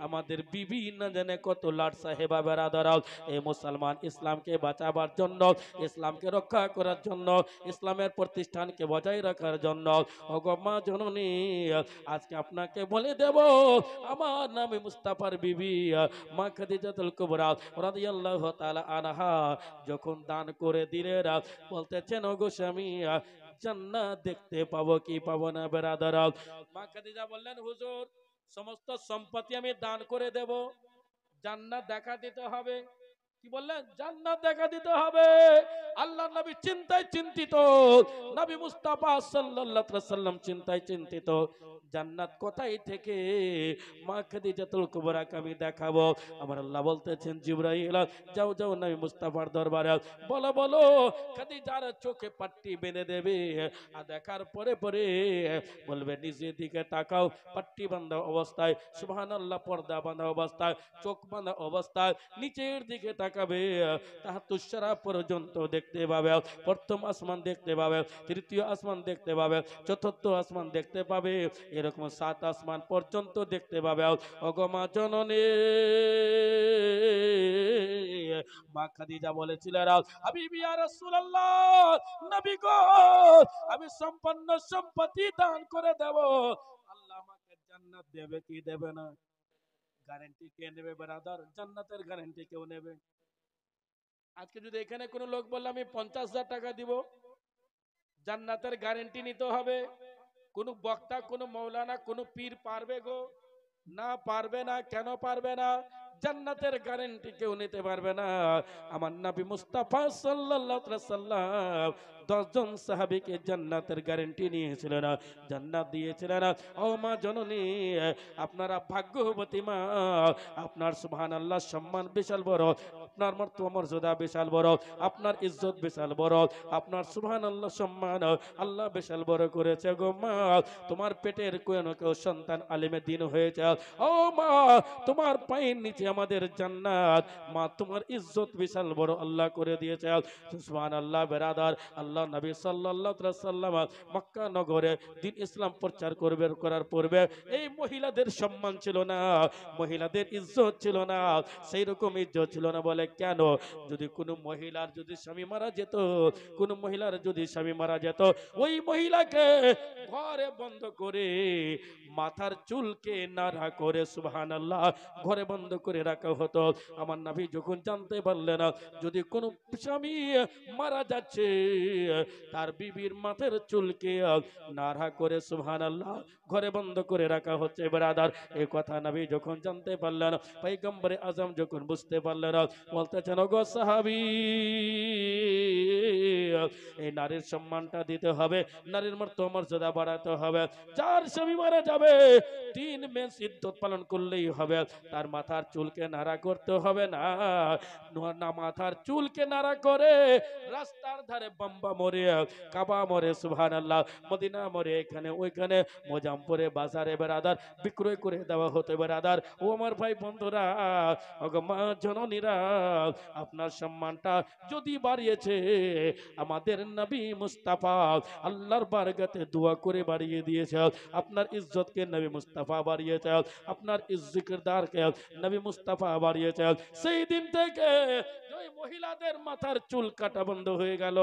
আমাদের বিবি না জানে কত লাট সাহেবা বেরাদারাও, এই মুসলমান ইসলামকে বাঁচাবার জন্য, ইসলামকে রক্ষা করার জন্য, ইসলামের প্রতিষ্ঠানকে বজায় রাখার জন্য, ওগো মা জননী, আজকে আপনাকে বলে দেব, আমার নামে মুস্তাফার বিবি মা খাদিজাতুল কুবরা রাদিয়াল্লাহু তাআলা আনহা যখন দান করে দিলেন, বলতেছেন ওগো স্বামী, জান্নাত দেখতে পাবো কি পাবো না বেরাদারা? মা খাদিজা বললেন, হুজুর সমস্ত সম্পত্তি আমি দান করে দেব, জান্নাত দেখা দিতে হবে। কি বললেন? জান্নাত দেখা দিতে হবে। আল্লাহর নবী চিন্তায় চিন্তিত, নবী মুস্তাফা সাল্লাল্লাহু আলাইহি ওয়াসাল্লাম চিন্তায় চিন্তিত, জান্নাত কোথায় থেকে মা খাদিজাতুল কুবরাকে আমি দেখাবো? আমার আল্লাহ বলতেছেন, জিবরাইল যাও যাও নবী মুস্তাফার দরবারে বলো বলো খাদিজার চোখে পাট্টি বেঁধে দেবে, আর দেখার পরে পরে বলবে নিজের দিকে তাকাও, পাট্টি বাঁধা অবস্থায়, সুবহানাল্লাহ, পর্দা বাঁধা অবস্থায়, চোখ বাঁধা অবস্থায় নিচের দিকে তাকাবে, তাহাতুশরা পর্যন্ত দেখতে পাবে, প্রথম আসমান দেখতে পাবে, তৃতীয় আসমান দেখতে পাবে, চতুর্থ আসমান দেখতে পাবে, এরকম 7 আসমান পর্যন্ত দেখতে পাবে। ওগো মা জননী, মা খাদিজা বলেছিলেন, হাবিবি ইয়া রাসূলুল্লাহ, নবী গো, আমি সম্পন্ন সম্পত্তি দান করে দেব, আল্লাহ আমাকে জান্নাত দেবে কি দেবে না? গ্যারান্টি কে নেবে ব্রাদার? জান্নাতের গ্যারান্টি কেউ নেবে? আজকে যদি এখানে কোনো লোক বললে আমি 50,000 টাকা দিব, জান্নাতের গ্যারান্টি নিতে হবে, কোন বক্তা, কোন মৌলানা, কোন পীর পারবে গো? না, পারবে না। কেন পারবে না? জান্নাতের গ্যারান্টি কেউ নিতে পারবে না। আমার নবী মুস্তাফা সাল্লাল্লাহু আলাইহি ওয়াসাল্লাম 10 জন সাহাবীকে জান্নাতের গ্যারান্টি নিয়েছিলেন, জান্নাত দিয়েছিলেন। ও মা জননী, আপনারা ভাগ্যবতী মা, আপনার সুবহানাল্লাহ সম্মান বিশাল বড়, আপনার মর্যাদা বিশাল বড়, আপনার ইজ্জত বিশাল বড়, আপনার সুবহানাল্লাহ সম্মান আল্লাহ বিশাল বড় করেছে গো মা। তোমার পেটের কোন কেউ সন্তান আলেমে দ্বীন হয়েছে, ও মা, তোমার পায়ের নিচে আমাদের জান্নাত, মা তোমার ইজ্জত বিশাল বড় আল্লাহ করে দিয়েছে। সুবহানাল্লাহ বেরাদার, আল্লাহ নবী সাল্লাল্লাহু আলাইহি ওয়াসাল্লাম মক্কা নগরে দ্বীন ইসলাম প্রচার করার পূর্বে এই মহিলাদের সম্মান ছিল না, মহিলাদের ইজ্জত ছিল না, সেই রকম ইজ্জত ছিল না। বলে কেন? যদি কোনো মহিলার যদি স্বামী মারা যেত, কোন মহিলার যদি স্বামী মারা যেত, ওই মহিলাকে ঘরে বন্ধ করে মাথার চুলকে নাড়া করে, সুবহানাল্লাহ, ঘরে বন্ধ করে রাখা হতো। আমার নবী যখন জানতে পারলেন যদি কোন স্বামী মারা যাচ্ছে, তার বিবির মাথার চুলকে নাড়া করে, সুবহানাল্লাহ, ঘরে বন্ধ করে রাখা হচ্ছে ব্রাদার, এই কথা নবী যখন জানতে পারলেন, পয়গম্বরে আজম যখন বুঝতে পারলেন, বলতেছেন ওগো সাহাবী, এই নারীর সম্মানটা দিতে হবে, নারীর মর্যাদা বাড়াতে হবে। যার স্বামী মারা যাবে 3 মাস ইদ্যত পালন করলেই হবে, তার মাথার চুলকে নাড়া করতে হবে না। না মাথার চুলকে নাড়া করে রাস্তার ধারে বাম্বা মরে, কাবা মরে, সুবহানাল্লাহ, মদিনা মরে, এখানে ওইখানে মোজাম্পরে বাজারে বেরাদার বিক্রয় করে দেওয়া হতে বেরাদার। ও আমার ভাই বন্ধুরা, ওগো মা জননীরা, আপনার সম্মানটা যদি বাড়িয়েছে, আমাদের নবী মুস্তাফা আল্লাহর বারগাতে দোয়া করে বাড়িয়ে দিয়েছে। আপনার ইজ্জতকে নবী মুস্তাফা বাড়িয়েছে, আপনার ইজ্জিকদারকে নবী মুস্তাফা বাড়িয়েছে। সেই দিন থেকে ওই মহিলাদের মাথার চুল কাটা বন্ধ হয়ে গেল।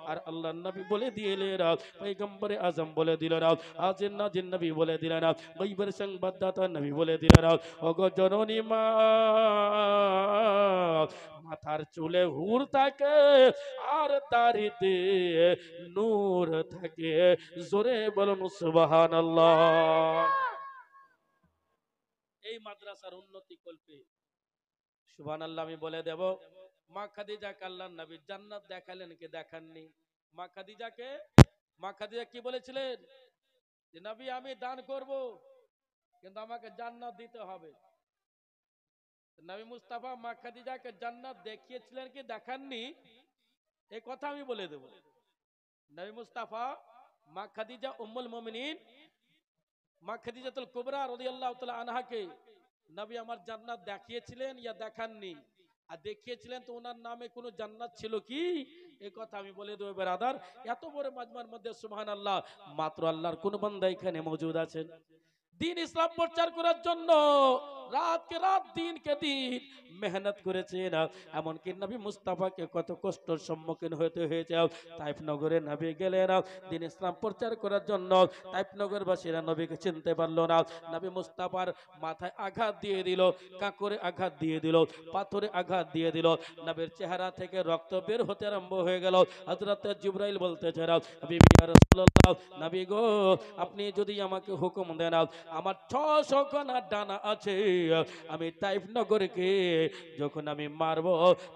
আর আল্লাহর নবী বলে দিলেন, পয়গম্বরে আজম বলে দিলেন, আজিন নাজিন নবী বলে দিলেন, গায়বের সংবাদদাতা নবী বলে দিলেন, ওগো জননী মা, মাথার চুলে হুর থাকে আর দাড়িতে নূর থাকে। জোরে বলুন সুবহানাল্লাহ। এই মাদ্রাসার উন্নতি কল্পে সুবহানাল্লাহ আমি বলে দেব, মা খাদিজাকে আল্লাহর নবী জান্নাত দেখালেন কি দেখাননি? মা খাদিজা কি বলেছিলেন? যে নবী আমি দান করব, কিন্তু আমাকে জান্নাত দিতে হবে। নবী মুস্তাফা মা খাদিজাকে জান্নাত দেখিয়েছিলেন কি দেখাননি? এই কথা আমি বলে দেব। নবী মুস্তাফা মা খাদিজা উম্মুল মুমিনিন মা খাদিজাতুল কুবরা রাদিয়াল্লাহু তাআলা আনহাকে নবী আমার জান্নাত দেখিয়েছিলেন ইয়া দেখাননি? আর দেখিয়েছিলেন তো ওনার নামে কোনো জান্নাত ছিল কি? এই কথা আমি বলে দেবো ব্রাদার। এত বড় মাজমার মধ্যে সুবহানাল্লাহ, মাত্র আল্লাহর কোন বান্দা এখানে মজুদ আছেন দিন ইসলাম প্রচার করার জন্য রাতকে রাত দিনকে দিন মেহনত করেছেন। এমনকি নবী মুস্তাফাকে কত কষ্টের সম্মুখীন হতে হয়েছে। তাইফ নগরে নবী গেলেন দিন ইসলাম প্রচার করার জন্য। তাইফ নগরবাসীরা নবীকে চিনতে পারলো না। নবী মুস্তাফার মাথায় আঘাত দিয়ে দিল, কাঁকরে আঘাত দিয়ে দিল, পাথরে আঘাত দিয়ে দিল। নবীর চেহারা থেকে রক্ত বের হতে আরম্ভ হয়ে গেল। হযরত জিবরাইল বলতেছেন, বিবি ইয়া রাসূলুল্লাহ, নবী গো, আপনি যদি আমাকে হুকুম দেন, আমার 600 খানা ডানা আছে, আমি তাইফ নগরকে যখন আমি মারব,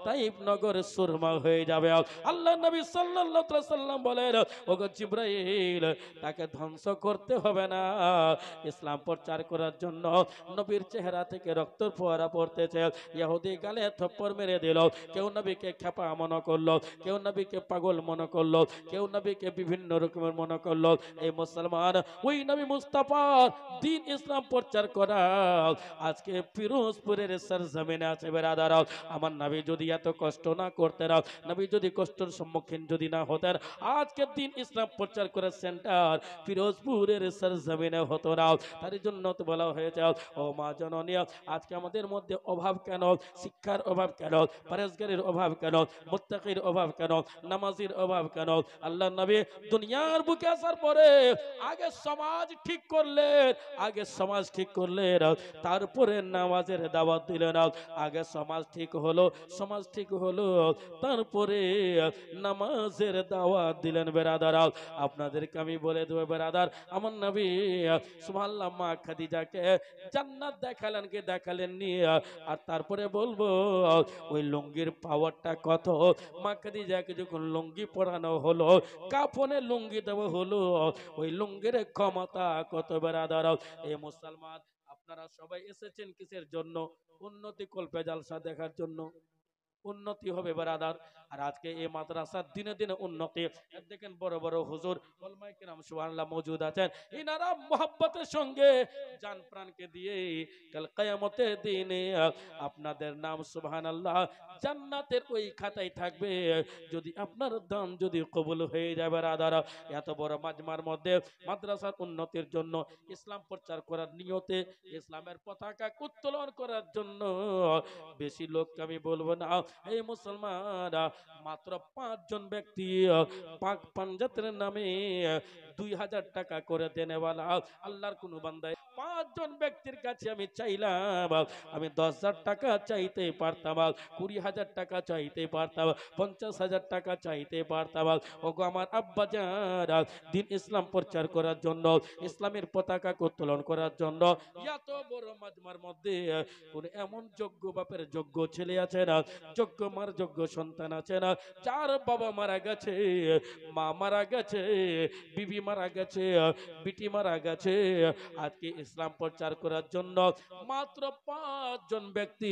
তাইফ নগর সুরমা হয়ে যাবে। আল্লাহ নবী সাল্লাল্লাহু আলাইহি সাল্লাম বলেন, ওগো জিবরাইল, তাকে ধ্বংস করতে হবে না। ইসলাম প্রচার করার জন্য নবীর চেহারা থেকে রক্তের ফোয়ারা পড়তেছে। ইহুদি গালে থপ্পড় মেরে দিল, কেউ নবীকে খেপা মনে করলো, কেউ নবীকে পাগল মনে করলো, কেউ নবীকে বিভিন্ন রকমের মনে করলো। এই মুসলমান ওই নবী মুস্তাফার দিন ইসলাম প্রচার করা আজকে ফিরোজপুরের সরজমিনে আছে বেরাদার। আমার নবী যদি এত কষ্ট না করতেন, নবী যদি কষ্টের সম্মুখীন যদি না হতেন, আজকে দিন ইসলাম প্রচার করার সেন্টার ফিরোজপুরের সরজমিনে হতো না। তার জন্য তো বলা হয়েছে, ও মা জননী, আজকে আমাদের মধ্যে অভাব কেন? শিক্ষার অভাব কেন? পরহেজগারির অভাব কেন? মুত্তাকির অভাব কেন? নামাজির অভাব কেন? আল্লাহ নবী দুনিয়ার বুকে আসার পরে আগে সমাজ ঠিক করলেন, আগে সমাজ ঠিক করলেন, তারপরে নামাজের দাওয়াত দিলেন। আগে সমাজ ঠিক হলো, সমাজ ঠিক হলো, তারপরে নামাজের দাওয়াত দিলেন বেরাদার। আপনাদেরকে আমি বলে দেব বেরাদার, আমার নবী সুবহানাল্লাহ মা খাদিজাকে জান্নাত দেখালেন কি দেখালেন নি? আর তারপরে বলবো ওই লুঙ্গির পাওয়ারটা কত। মা খাদিজাকে যখন লুঙ্গি পরানো হলো, কাফনে লুঙ্গি দেওয়া হলো, ওই লুঙ্গির ক্ষমতা কত বেরাদার। এই মুসলমান, আপনারা সবাই এসেছেন কিসের জন্য? উন্নতি কল্পে জালসা দেখার জন্য। উন্নতি হবে ব্রাদার। আর আজকে এই মাদ্রাসার দিনে দিনে উন্নতি। দেখেন বড় বড় হুজুর ওলামায়ে কিরাম সুবহানাল্লাহ মওজুদ আছেন, ইনারা মুহাব্বতের সঙ্গে জান প্রাণকে দিয়ে কাল কিয়ামতের দিনে আপনাদের নাম সুবহানাল্লাহ জান্নাতের ওই খাতায় থাকবে, যদি আপনার দান যদি কবুল হয়ে যায় ব্রাদার। এত বড় মাজমার মধ্যে মাদ্রাসার উন্নতির জন্য, ইসলাম প্রচার করার নিয়তে, ইসলামের পতাকা উত্তোলন করার জন্য বেশি লোককে আমি বলবো না। এই মুসলমানরা মাত্র 5 জন ব্যক্তি পাক পাঞ্জাতের নামে 2000 টাকা করে দেনেওয়ালা আল্লাহর কোন বান্দা 5 জন ব্যক্তির কাছে আমি চাইলাম, আমি 10,000 টাকা চাইতে পারতাম, 20,000 টাকা চাইতে পারতাম, 50,000 টাকা চাইতে পারতাম। ওগো আমার আব্বা যারা দিন ইসলাম প্রচার করার জন্য, ইসলামের পতাকা উত্তোলন করার জন্য এত বড় মাজমার মধ্যে কোন এমন যোগ্য বাপের যোগ্য ছেলে আছে না, যোগ্য মার যোগ্য সন্তান আছে না, যার বাবা মারা গেছে, মা মারা গেছে, বিবি মারা গেছে, বিটি মারা গেছে, আজকে ইসলাম প্রচার করার জন্য মাত্র 5 জন ব্যক্তি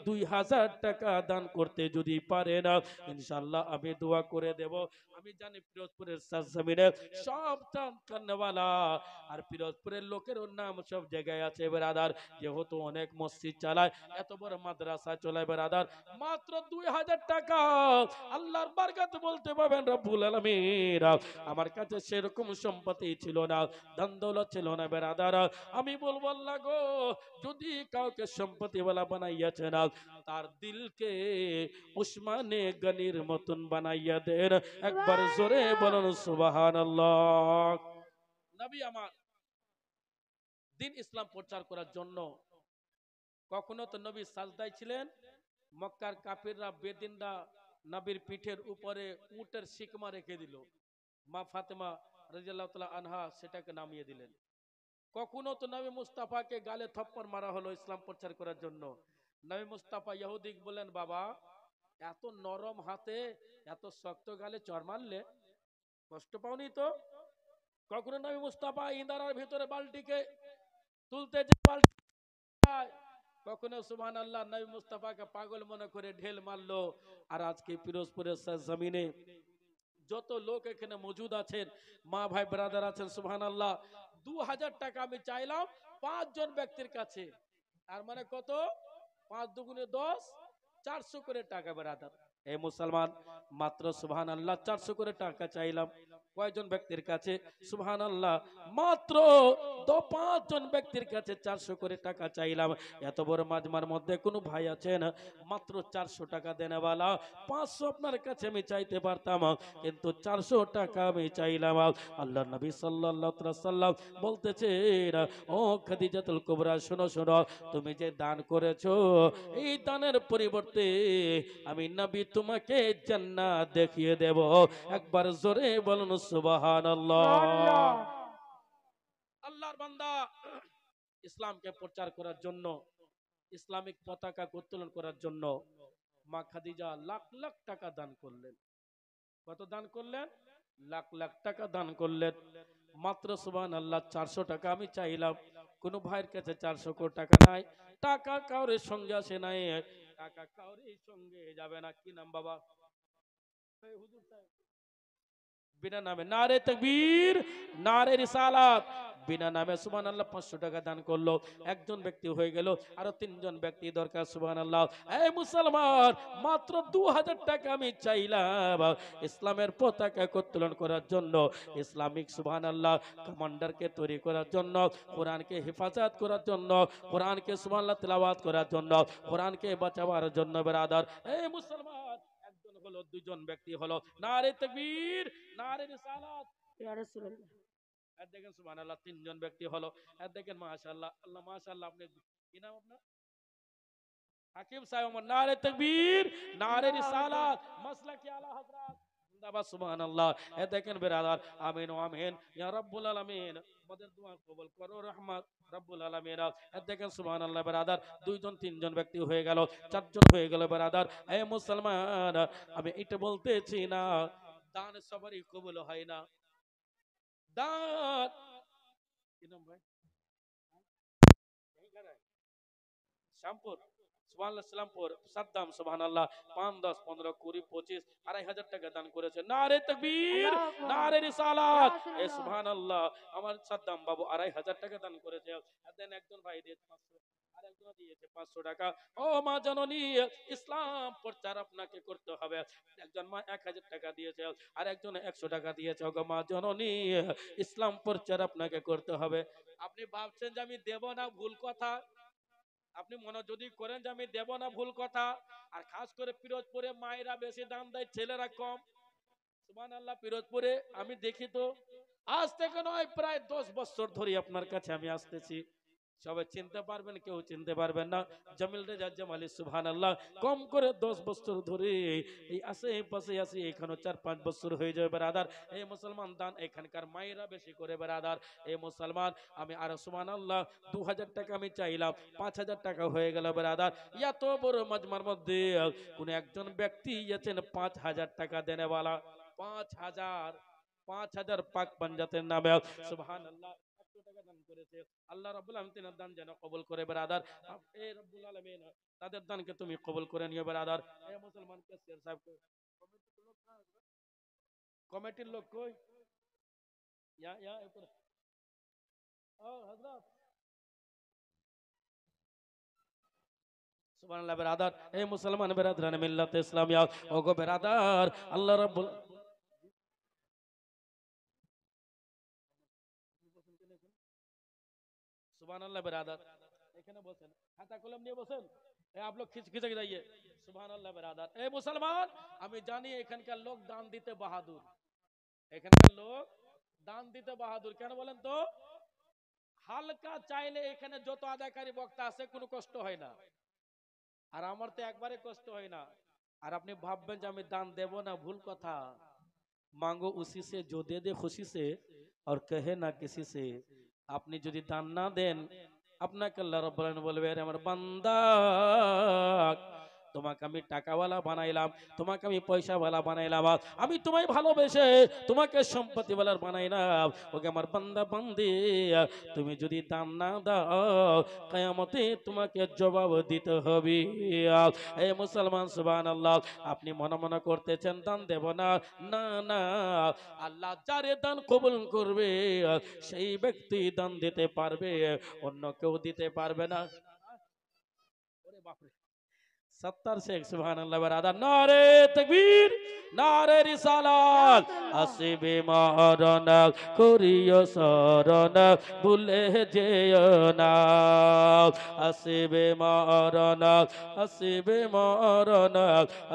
2,000 টাকা দান করতে যদি পারে না, ইনশাআল্লাহ আমি দোয়া করে দেব। আমি জানি পিরোজপুরের সরজমিনে সব দান করনেওয়ালা আর পিরোজপুরের লোকের নাম সব জায়গায় আছে ব্রাদার। যেহেতু অনেক মসজিদ চালায়, এত বড় মাদ্রাসা চলায় ব্রাদার, মাত্র 2,000 টাকা আল্লাহর বরকত বলতে পাবেন রব্বুল আলামিন। আমার কাছে সেরকম সম্পত্তি ছিল না, ধন দৌলত ছিল না ব্রাদার। আমি বলবো আল্লাহ গো, যদি কাউকে সম্পত্তিওয়ালা বানাইয়াছেন, তার দিলকে উসমানে গনির মতন বানাইয়া দেন। একবার জোরে বলুন সুবহানাল্লাহ। নবী আমার দিন ইসলাম প্রচার করার জন্য কখনো তো নবী সাজদায় ছিলেন, মক্কার কাফিররা বেদিনরা নবীর পিঠের উপরে উটের শিকমা রেখে দিল, মা ফাতেমা রাদিয়াল্লাহু তাআলা আনহা সেটাকে নামিয়ে দিলেন। কখনো তো নবী মুস্তাফাকে গালে থপ্পড় মারা হলো ইসলাম প্রচার করার জন্য। নবী মুস্তাফা ইহুদি বলেন, বাবা এত নরম হাতে এত শক্ত গালে চর মারলে কষ্ট পাওনি তো? কখনো নবী মুস্তাফা ইন্দারার ভিতরে বালতিকে তুলতে যে বালতি, কখনো সুবহানাল্লাহ নবী মুস্তাফাকে পাগল মনে করে ঢেল মারলো। আর আজকে পিরোজপুরের জমিনে যত লোক এখানে মজুদ আছেন, মা ভাই ব্রাদার আছেন, সুবহানাল্লাহ 2,000 টাকা আমি চাইলাম 5 জন ব্যক্তির কাছে। আর মানে কত? 5 দুগুণে 10, 400 করে টাকা বেরাদার। এই মুসলমান মাত্র সুবহানাল্লাহ 400 করে টাকা চাইলাম। কয়জন ব্যক্তির কাছে? সুবহানাল্লাহ মাত্র 5 জন ব্যক্তির কাছে 400 করে টাকা চাইলাম। এত বড় মাজমার মধ্যে কোনো ভাই আছেন মাত্র 400 টাকা দেনেওয়ালা? 500 আপনার কাছে আমি চাইতে পারতাম, কিন্তু 400 টাকা আমি চাইলাম। আল্লাহর নবী সাল্লাল্লাহু আলাইহি সাল্লাম বলতেছেন, ও খাদিজাতুল কুবরা, শোনো শোনো, তুমি যে দান করেছো, এই দানের পরিবর্তে আমি নবী তোমাকে জান্নাত দেখিয়ে দেব। একবার জোরে বলুন সুবহানাল্লাহ। আল্লাহর বান্দা ইসলামকে প্রচার করার জন্য, ইসলামিক পতাকা উত্তোলন করার জন্য মা খাদিজা লাখ লাখ টাকা দান করলেন। কত দান করলেন? লাখ লাখ টাকা দান করলেন। মাত্র সুবহানাল্লাহ 400 টাকা আমি চাইলাম। কোন ভাইয়ের কাছে 400 কোটি টাকা নাই। টাকা কাউরের সঙ্গে আসে নাই, টাকা কাউরের সঙ্গে যাবে না। কি নাম বাবা? হুজুর সাহেব বিনা নামে নারে তাকবীর, নারে রিসালাত, বিনা নামে সুবহানাল্লাহ 500 টাকা দান করলো। একজন ব্যক্তি হয়ে গেল, আরো 3 জন ব্যক্তি দরকার। সুবহানাল্লাহ। এই মুসলমান, মাত্র 2000 টাকা আমি চাইলাম ইসলামের পতাকা উত্তোলন করার জন্য, ইসলামিক সুবহানাল্লাহ কমান্ডারকে তৈরি করার জন্য, কোরআনকে হেফাজত করার জন্য, কোরআনকে সুবহানাল্লাহ তেলাওয়াত করার জন্য, কোরআনকে বাঁচাবার জন্য। বেরাদার, এই মুসলমান, একজন হলো, দুজন ব্যক্তি হলো। নারে তাকবীর, নারে রিসালাত, ইয়া রাসূলুল্লাহ। আর দেখেন সুবহানাল্লাহ 3 জন ব্যক্তি হলো। আর দেখেন মাশাআল্লাহ, আল্লাহ মাশাআল্লাহ। আপনি কি নাম আপনার? হাকিম সাহেব। নারে তাকবীর, নারে রিসালাত, মাসলাকি আলা হযরত জিন্দাবাদ। সুবহানাল্লাহ। এ দেখেন বেরাদার, আমিন ও আমিন ইয়া রাব্বুল আলামিন, আমাদের দোয়া কবুল করো রহমত রাব্বুল আলামিন। এ দেখেন সুবহানাল্লাহ বেরাদার, 2 জন 3 জন ব্যক্তি হয়ে গেল, 4 জন হয়ে গেল। বেরাদার, এ মুসলমান, আমি এটা বলতেছি না দান সবারই কবুল হয় না। দান কি নাম ভাই? শ্যামপুর, সুবহানাল্লাহ, শ্যামপুর, সাদ্দাম, সুবহানাল্লাহ 5, 10, 15, 20, 25, 2500 টাকা দান করেছে। নারে তাকবীর, নারে রিসালাত, এ সুবহানাল্লাহ। আমার সাদ্দাম বাবু 2500 টাকা দান করেছে। দেন একজন ভাই দিয়েছে 500, আরেকজন দিয়েছে 500 টাকা। ও মা জননী, ইসলাম প্রচার আপনাকে করতে হবে। একজন মা 1000 টাকা দিয়েছে, আর একজন 100 টাকা দিয়েছে। ও মা জননী, ইসলাম প্রচার আপনাকে করতে হবে। আপনি ভাবছেন যে আমি দেব না, ভুল কথা। আপনি মনে যদি করেন যে আমি দেব না, ভুল কথা। আর খাস করে পিরোজপুরে মায়েরা বেশি দান দেয়, ছেলেরা কম। সুবহানাল্লাহ। পিরোজপুরে আমি দেখি তো, আজ থেকে নয় প্রায় 10 বছর ধরে আপনার কাছে আমি আসতেছি। সবাই চিনতে পারবেন, কেউ চিনতে পারবেন না। জামিল রেজা জামালি, সুবহানাল্লাহ, কম করে 10 বছর ধরে এই আশেপাশে আসি। এখানে 4-5 বছর হয়ে যাবে বেরাদার। এই মুসলমান দান এখানকার মায়েরা বেশি করে বেরাদার। এই মুসলমান, আমি আর সুবহানাল্লাহ 2000 টাকা আমি চাইলাম, 5000 টাকা হয়ে গেল বেরাদার। এত বড় মাজমার মধ্যে কোন একজন ব্যক্তি আছেন 5000 টাকা দেনেওয়ালা? 5000, 5000 পাক পাঞ্জাতের নামে সুবহানাল্লাহ 100 টাকা দান করেছে। আল্লাহ রাব্বুল আলামিন তিনার দান যেন কবুল করে বেরাদার। এ রব্বুল আলামিন তাদের দানকে তুমি কবুল করে নিও বেরাদার। এ মুসলমান কাসির সাহেব, কমিটির লোক কই? ইয়া উপরে। ও হযরত, সুবহানাল্লাহ বেরাদার। এ মুসলমান বেরাদরান মিল্লাত ইসলামিয়া, ও গো বেরাদার, আল্লাহ রাব্বুল सुबहानअल्लाह बिरादर, এখানে বসেন, খাতা কলম নিয়ে বসেন। आप लोग खिंच जाइए। सुबहानअल्लाह बिरादर। ए मुसलमान, আমি জানি এখানকার লোক দান দিতে বাহাদুর। এখানকার লোক দান দিতে বাহাদুর। কেন বলেন তো? হালকা চাইলে এখানে যত আদায়কারী বক্তা আছে কোনো কষ্ট হয় না। আর আমার তো একবারে কষ্ট হয় না। আর আপনি ভাববেন যে আমি দান দেব না, ভুল কথা। मांगो उसी से जो दे दे खुशी से और कहे ना किसी से। আপনি যদি দান না দেন, আপনাকে আল্লাহ রাব্বুল আলামিন বলবে, আরে আমার বান্দা, তোমাকে আমি টাকাওয়ালা বানাইলাম, তোমাকে আমি পয়সাওয়ালা বানাইলাম, আমি তোমায় ভালোবেসে তোমাকে সম্পত্তিওয়ালার বানাইলাম। ওকে আমার বান্দা বান্দি, তুমি যদি দান না দাও, কিয়ামতে তোমাকে জবাব দিতে হবে। এই মুসলমান, সুবহানাল্লাহ, আপনি মনে মনে করতেছেন দান দেব না, না না, আল্লাহ যারে দান কবুল করবে সেই ব্যক্তি দান দিতে পারবে, অন্য কেউ দিতে পারবে না। ওরে বাপরে, सत्तर शेख सुभान अल्लाह बरादा नारे तकबीर नारे रिसालात আসিবে মরণ করিও শরণ ভুলে যেও না আসিবে মরণ আসিবে মরণ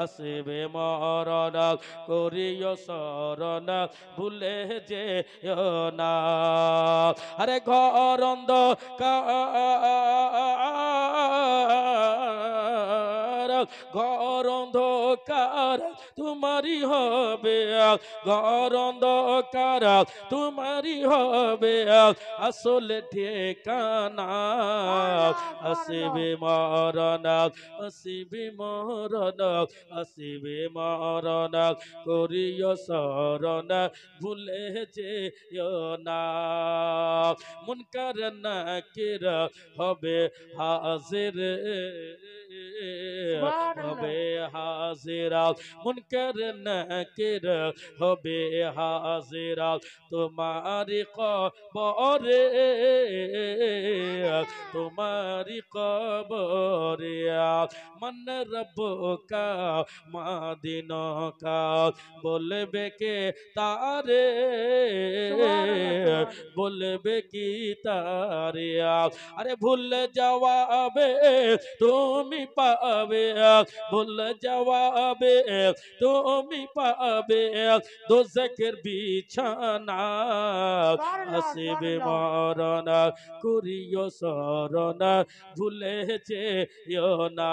আসিবে মরণ করিও শরণ ভুলে যেও না আরে ঘর অন্ধকার ঘর অন্ধকার তোমারই হবে ঘর অন্ধকার তোমারই হবে আসলে ঠিকানা আসিবে মরণ আসিবে মরণ আসিবে মরণ করিও শরণ ভুলে যেও না মুনকার নাকির হবে হাজির হবে হাজিরা মুনকার নাকির হবে হাজিরা তোমারি কবরে তোমারি কবরে मन रब्बुका मादिनका बोलबे के तारे बोलबे की तारे अरे भूल जवाबे তুমি পাবে ভুল জবাবে তুমি পাবে দোজখের বিছানা আসিবে মরণ করিও শরণ ভুলে যেও না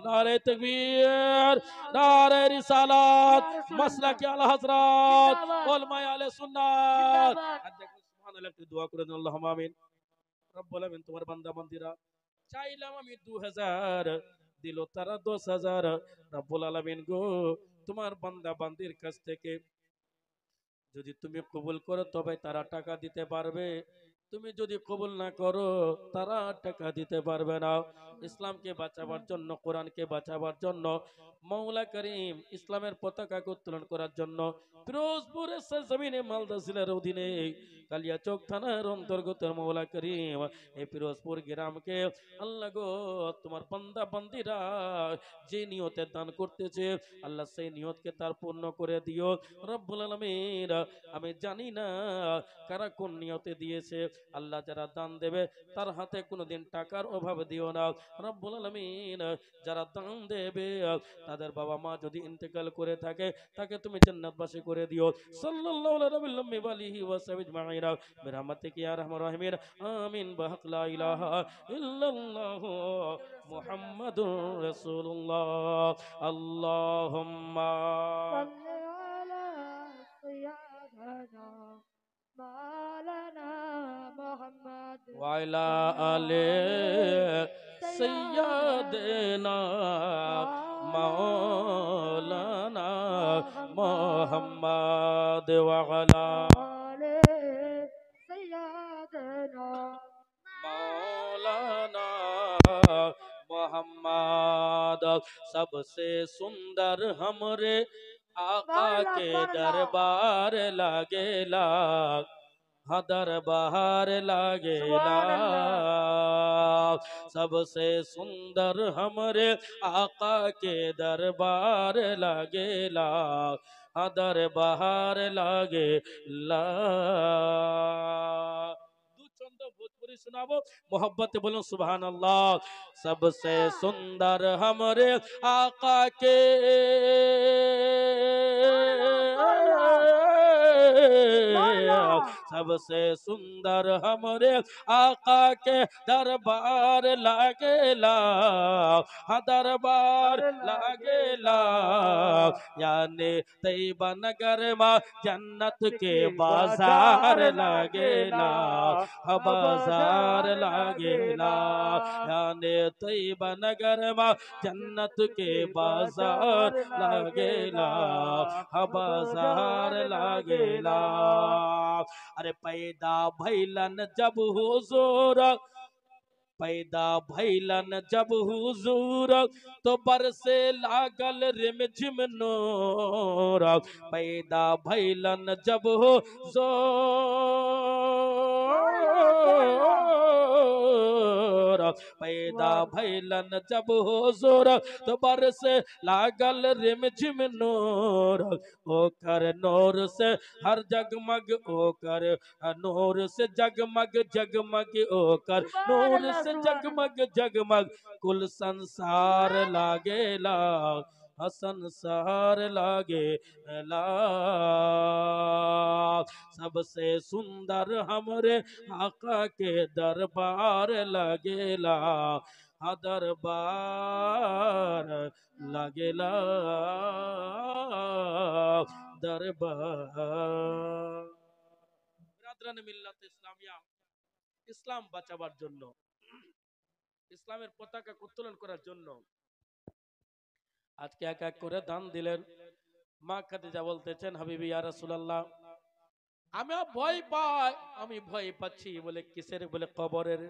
নারে তাকবীর নারে রিসালাত মাসলাক আলা হযরত উলামায়ে আহলে সুন্নাত সুবহানাল্লাহ একটু দোয়া করে দেন আল্লাহুম্মা আমিন রব্বুল আমিন তোমার বান্দা বান্দীরা চাইলাম আমি 2000 দিল তারা 10000 রব্বুল আলামিন গো তোমার বান্দা বান্দির কাছ থেকে যদি তুমি কবুল করো তবে তারা টাকা দিতে পারবে তুমি যদি কবুল না করো তারা টাকা দিতে পারবে না ইসলামকে বাঁচাবার জন্য কোরআনকে বাঁচাবার জন্য মওলা করিম ইসলামের পতাকাকে উত্তোলন করার জন্য ফিরোজপুরের সরজমিনে মালদা জেলার অধীনে কালিয়াচক থানার অন্তর্গত মওলা করিম এই ফিরোজপুর গ্রামকে আল্লাহ গো তোমার বান্দা বান্দিরা যে নিয়তে দান করতেছে আল্লাহ সেই নিয়তকে তার পূর্ণ করে দিও রব্বুল আলামিন আমি জানি না কারা কোন নিয়তে দিয়েছে আল্লাহ যারা দান দেবে তার হাতে কোনোদিন টাকার অভাব দিও না রব্বুল আলামিন যারা দান দেবে তাদের বাবা মা যদি ইন্তেকাল করে থাকে তাকে তুমি জান্নাতবাসী করে দিও সাল্লাল্লাহু আলাইহি ওয়া সাল্লাম বিরহমাতিকা ইয়া আরহামার রাহিমিন আমিন বিহাক লা ইলাহা ইল্লাল্লাহু মুহাম্মাদুর রাসূলুল্লাহ আল্লাহুম্মা সাল্লি আলা সাইয়্যিদিনা মাওলানা মুহাম্মদ ওয়া আলা আলি সাইয়্যিদিনা মাওলানা মুহাম্মদ ওয়া আলা আলি সাইয়্যিদিনা मौलाना मोहम्मद सबसे सुंदर हमरे आका के दरबार लागेला दरबार लागेला सबसे सुंदर हमरे आका के दरबार लागेला दरबार लागेला भोजपुरी सुनाबो मोहब्बत बोलो सुभान अल्लाह सबसे सुंदर हमरे आका के सबसे सुंदर हमरे आका के दरबार लागेला दरबार लागेला यानी तैयबा नगर में जन्नत के बाजार लागेला बाजार लागेला यानी तैयबा नगर में जन्नत के बाजार लागेला बाजार लागेला अरे पैदा भैलन जब हुजूर पैदा भैलन जब हुजूर तो बरसे लागल रिमझिम नूर पैदा भैलन जब हुजूर पैदा भैलन जब हुजूर तो बरस लागल रिमझिम नूर, ओकर नूर से हर जगमग, ओकर नूर से जगमग जगमग, ओकर नूर से जगमग जगमग, कुल संसार लागेला, संसार लागेला। सबसे सुंदर हमरे आका के दरबार लगेला, दरबार लगेला, दरबार। ব্রাদারান মিল্লাত ইসলামিয়া, ইসলাম বাঁচাবার জন্য, ইসলামের পতাকা উত্তোলন করার জন্য আজকে এক এক করে দান দিলেন। মা খাদিজা বলতেছেন, হাবিবি ইয়া রাসূলুল্লাহ, আমি ভয় পাই, আমি ভয় পাচ্ছি। বলে কিসের? বলে কবরের।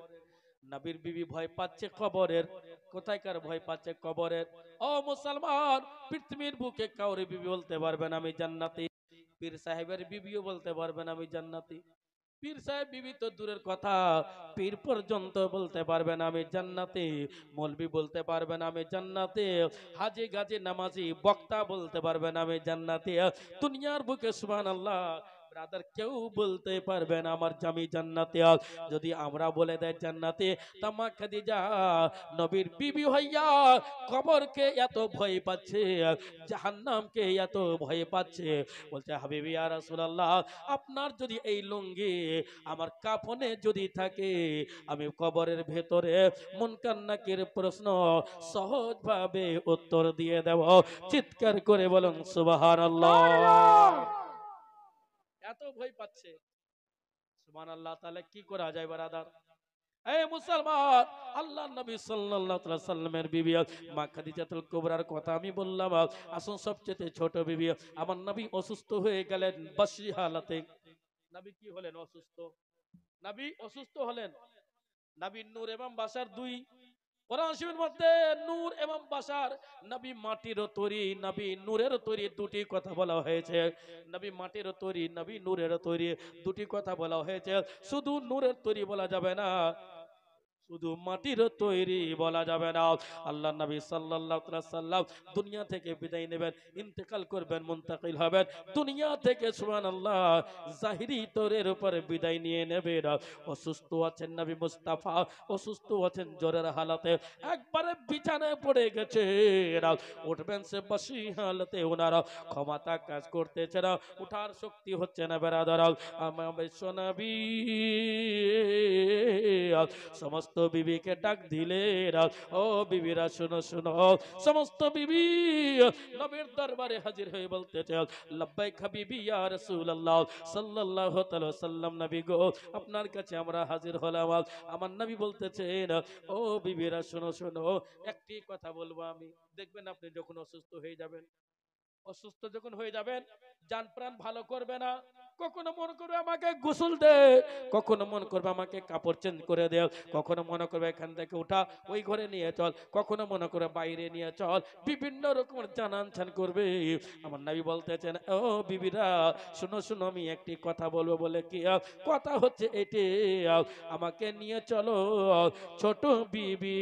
নবীর বিবি ভয় পাচ্ছে কবরের। কোথায়কার ভয় পাচ্ছে? কবরের। ও মুসলমান, পৃথিবীর বুকে কাউরে বিবি বলতে পারবেন আমি জান্নাতি, পীর সাহেবের বিবিও বলতে পারবেন আমি জান্নাতি। পীর সাহেব বিবি তো দূরের কথা, পীর পর্যন্ত বলতে পারবেন আমি জান্নাতি, মৌলবি বলতে পারবেন আমি জান্নাতি, হাজি গাজী নামাজি বক্তা বলতে পারবেন আমি জান্নাতি। দুনিয়ার বুকে সুবহানাল্লাহ ব্রাদার কেউ বলতে পারবেন আমার জামি জান্নাতি। যদি আমরা বলে দেয় জান্নাতি, তা মা খাদিজা নবীর বিবি হইয়া কবরকে এত ভয় পাচ্ছে, জাহান্নামকে এত ভয় পাচ্ছে। বলছে, হাবিবি ইয়া রাসূলুল্লাহ, আপনার যদি এই লুঙ্গি আমার কাফনে যদি থাকে, আমি কবরের ভেতরে মুনকার নাকির প্রশ্ন সহজভাবে উত্তর দিয়ে দেব। চিৎকার করে বলুন সুবহানাল্লাহ। এত ভয় পাচ্ছে, সুবহানাল্লাহ। তাহলে কি করা যায় ব্রাদার? এই মুসলমান, আল্লাহর নবী সাল্লাল্লাহু আলাইহি সাল্লামের বিবি মা খাদিজাতুল কুবরার কথা আমি বললাম। আসুন সবচেয়ে ছোট বিবি, আমার নবী অসুস্থ হয়ে গেলেন বাসি হালাতে। নবী কি হলেন? অসুস্থ। নবী অসুস্থ হলেন। নবী নূর এবং বাশার দুই। কোরআন শরীফের মধ্যে নূর এবং বাশার, নবী মাটির তৈরি, নবী নূরের তৈরি, দুটি কথা বলা হয়েছে। নবী মাটির তৈরি, নবী নূরের তৈরি, দুটি কথা বলা হয়েছে। শুধু নূরের তৈরি বলা যাবে না, শুধু মাটির তৈরি বলা যাবে না। আল্লাহ নবী সাল্লাল্লাহু আলাইহি সাল্লাম দুনিয়া থেকে বিদায় নেবেন, ইন্তেকাল করবেন, মুনতাকিল হবেন দুনিয়া থেকে। সুবহানাল্লাহ, জাহিরি তরের উপর বিদায় নিয়ে নেবেন। অসুস্থ আছেন নবী মুস্তাফা, অসুস্থ আছেন জ্বরের হালাতে, একবারে বিছানায় পড়ে গেছে, উঠবেন সে বাসি হালাতে, ওনারা ক্ষমতা কাজ করতেছে না, উঠার শক্তি হচ্ছে না। বেরাদার, আমার বিশ্বনবী সমস্ত বিবিকে ডাক দিলেন, ও বিবিরা শুনো শুনো। সমস্ত বিবি নবীর দরবারে হাজির হয়ে বলতেছে, লাব্বাইক হাবিবি ইয়া রাসূলুল্লাহ সাল্লাল্লাহু তাআলা সাল্লাম, নবী গো আপনার কাছে আমরা হাজির হলাম। আমার নবী বলতেছেন, ও বিবিরা শুনো শুনো, একটি কথা বলবো আমি। দেখবেন আপনি যখন অসুস্থ হয়ে যাবেন, অসুস্থ যখন হয়ে যাবেন, জান প্রাণ ভালো করবে না। কখনো মনে করবে আমাকে গোসল দে, কখনো মনে করবে আমাকে কাপড় চেঞ্জ করে দে, কখনো মনে করবে এখান থেকে উঠা ওই ঘরে নিয়ে চল, কখনো মনে করে বাইরে নিয়ে চল, বিভিন্ন রকমের জানান ছান করবে। আমার নবী বলতেছেন, ও বিবিরা শুনো শুনো, আমি একটি কথা বলবো। বলে কি কথা? হচ্ছে এটি, আমাকে নিয়ে চলো ছোট বিবি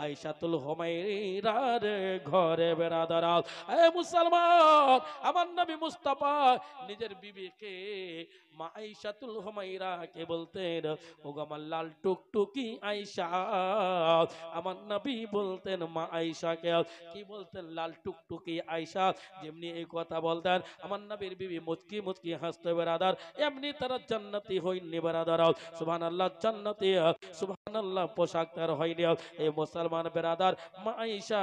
আয়েশাতুল হুমায়রার ঘরে। বেরাদার, এ মুসলমান, আমার নবী মুস্তাফা নিজের বিবিকে মা আয়েশাতুল হুমায়রাকে বলতেন, ওগো আমার লাল টুকটুকি আয়েশা। আমার নবী বলতেন মা আয়েশাকে, কি বলতেন? লাল টুকটুকি আয়েশা। যেমনি এই কথা বলতেন, আমার নবীর বিবি মুচকি মুচকি হাসতে। বেরাদার, এমনি তারা জান্নাতি হয়নি। বেরাদার, সুবহানাল্লাহ, জান্নাতি সুবহানাল্লাহ পোশাক তার হয়নি। এই মুসলমান বেরাদার, মা আয়েশা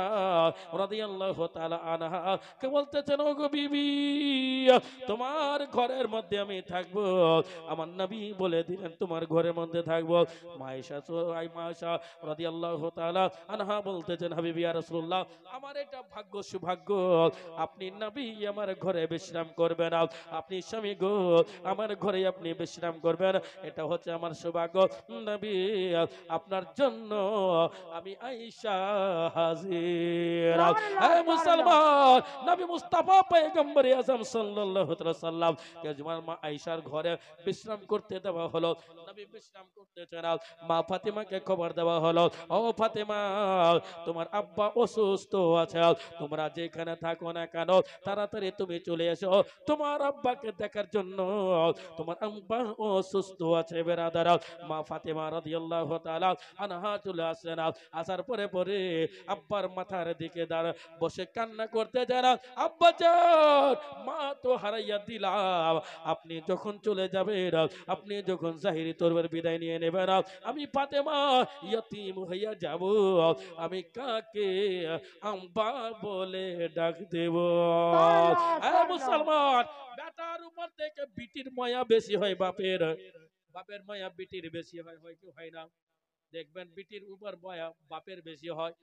রাদিয়াল্লাহু তাআলা আনহা কে বলতেছেন, ওগো বিবি তোমার ঘরের মধ্যে আমি থাকবো। আমার নবী বলে দিলেন তোমার ঘরের মধ্যে থাকবো। মা আয়েশা রাদিয়াল্লাহু তাআলা আনহা বলতেছেন, হাবিবি ইয়া রাসূলুল্লাহ, আমার এটা ভাগ্য সুভাগ্য, আপনি নবী আমার ঘরে বিশ্রাম করবেন, আপনি স্বামী গো আমার ঘরে আপনি বিশ্রাম করবেন, এটা হচ্ছে আমার সৌভাগ্য। নবী আপনার জন্য আমি আয়েশা হাজির। হে মুসলমান, নবী মুস্তাফা পয়গম্বর আযম সাল্লাল্লাহু আলাইহি ওয়াসাল্লাম কে তোমার মা আয়েশার ঘরে বিশ্রাম করতে দেওয়া হলো। নবী বিশ্রাম করতেছেন, মা ফাতেমাকে খবর দেওয়া হলো, ও ফাতেমা, তোমার আব্বা অসুস্থ আছে, তোমরা যেখানে থাকো না কেন তাড়াতাড়ি তুমি চলে এসো তোমার আব্বাকে দেখার জন্য, তোমার আব্বা অসুস্থ আছে। বেরাদার, মা ফাতেমা রাদিয়াল্লাহু তাআলা আনহা চলে আসলেন। আসার পরে পরে আব্বার মাথার দিকে দাঁড়া বসে কান্না করতে যান, আব্বা যান, মা তো হারাইয়া দিলাম, আপনি যখন চলে যাবেন, আপনি যখন জাহিরি তরবের বিদায় নিয়ে নেবেন, আমি ফাতেমা ইয়তীম হইয়া যাব, আমি কাকে আম্বা বলে ডাক দেব? মুসলমান, বেটার উপর থেকে বিটির মায়া বেশি হয় বাপের, বাপের মায়া বিটির বেশি হয়, হয় কি হয় না? দেখবেন বিটির উপর মায়া বাপের বেশি হয়।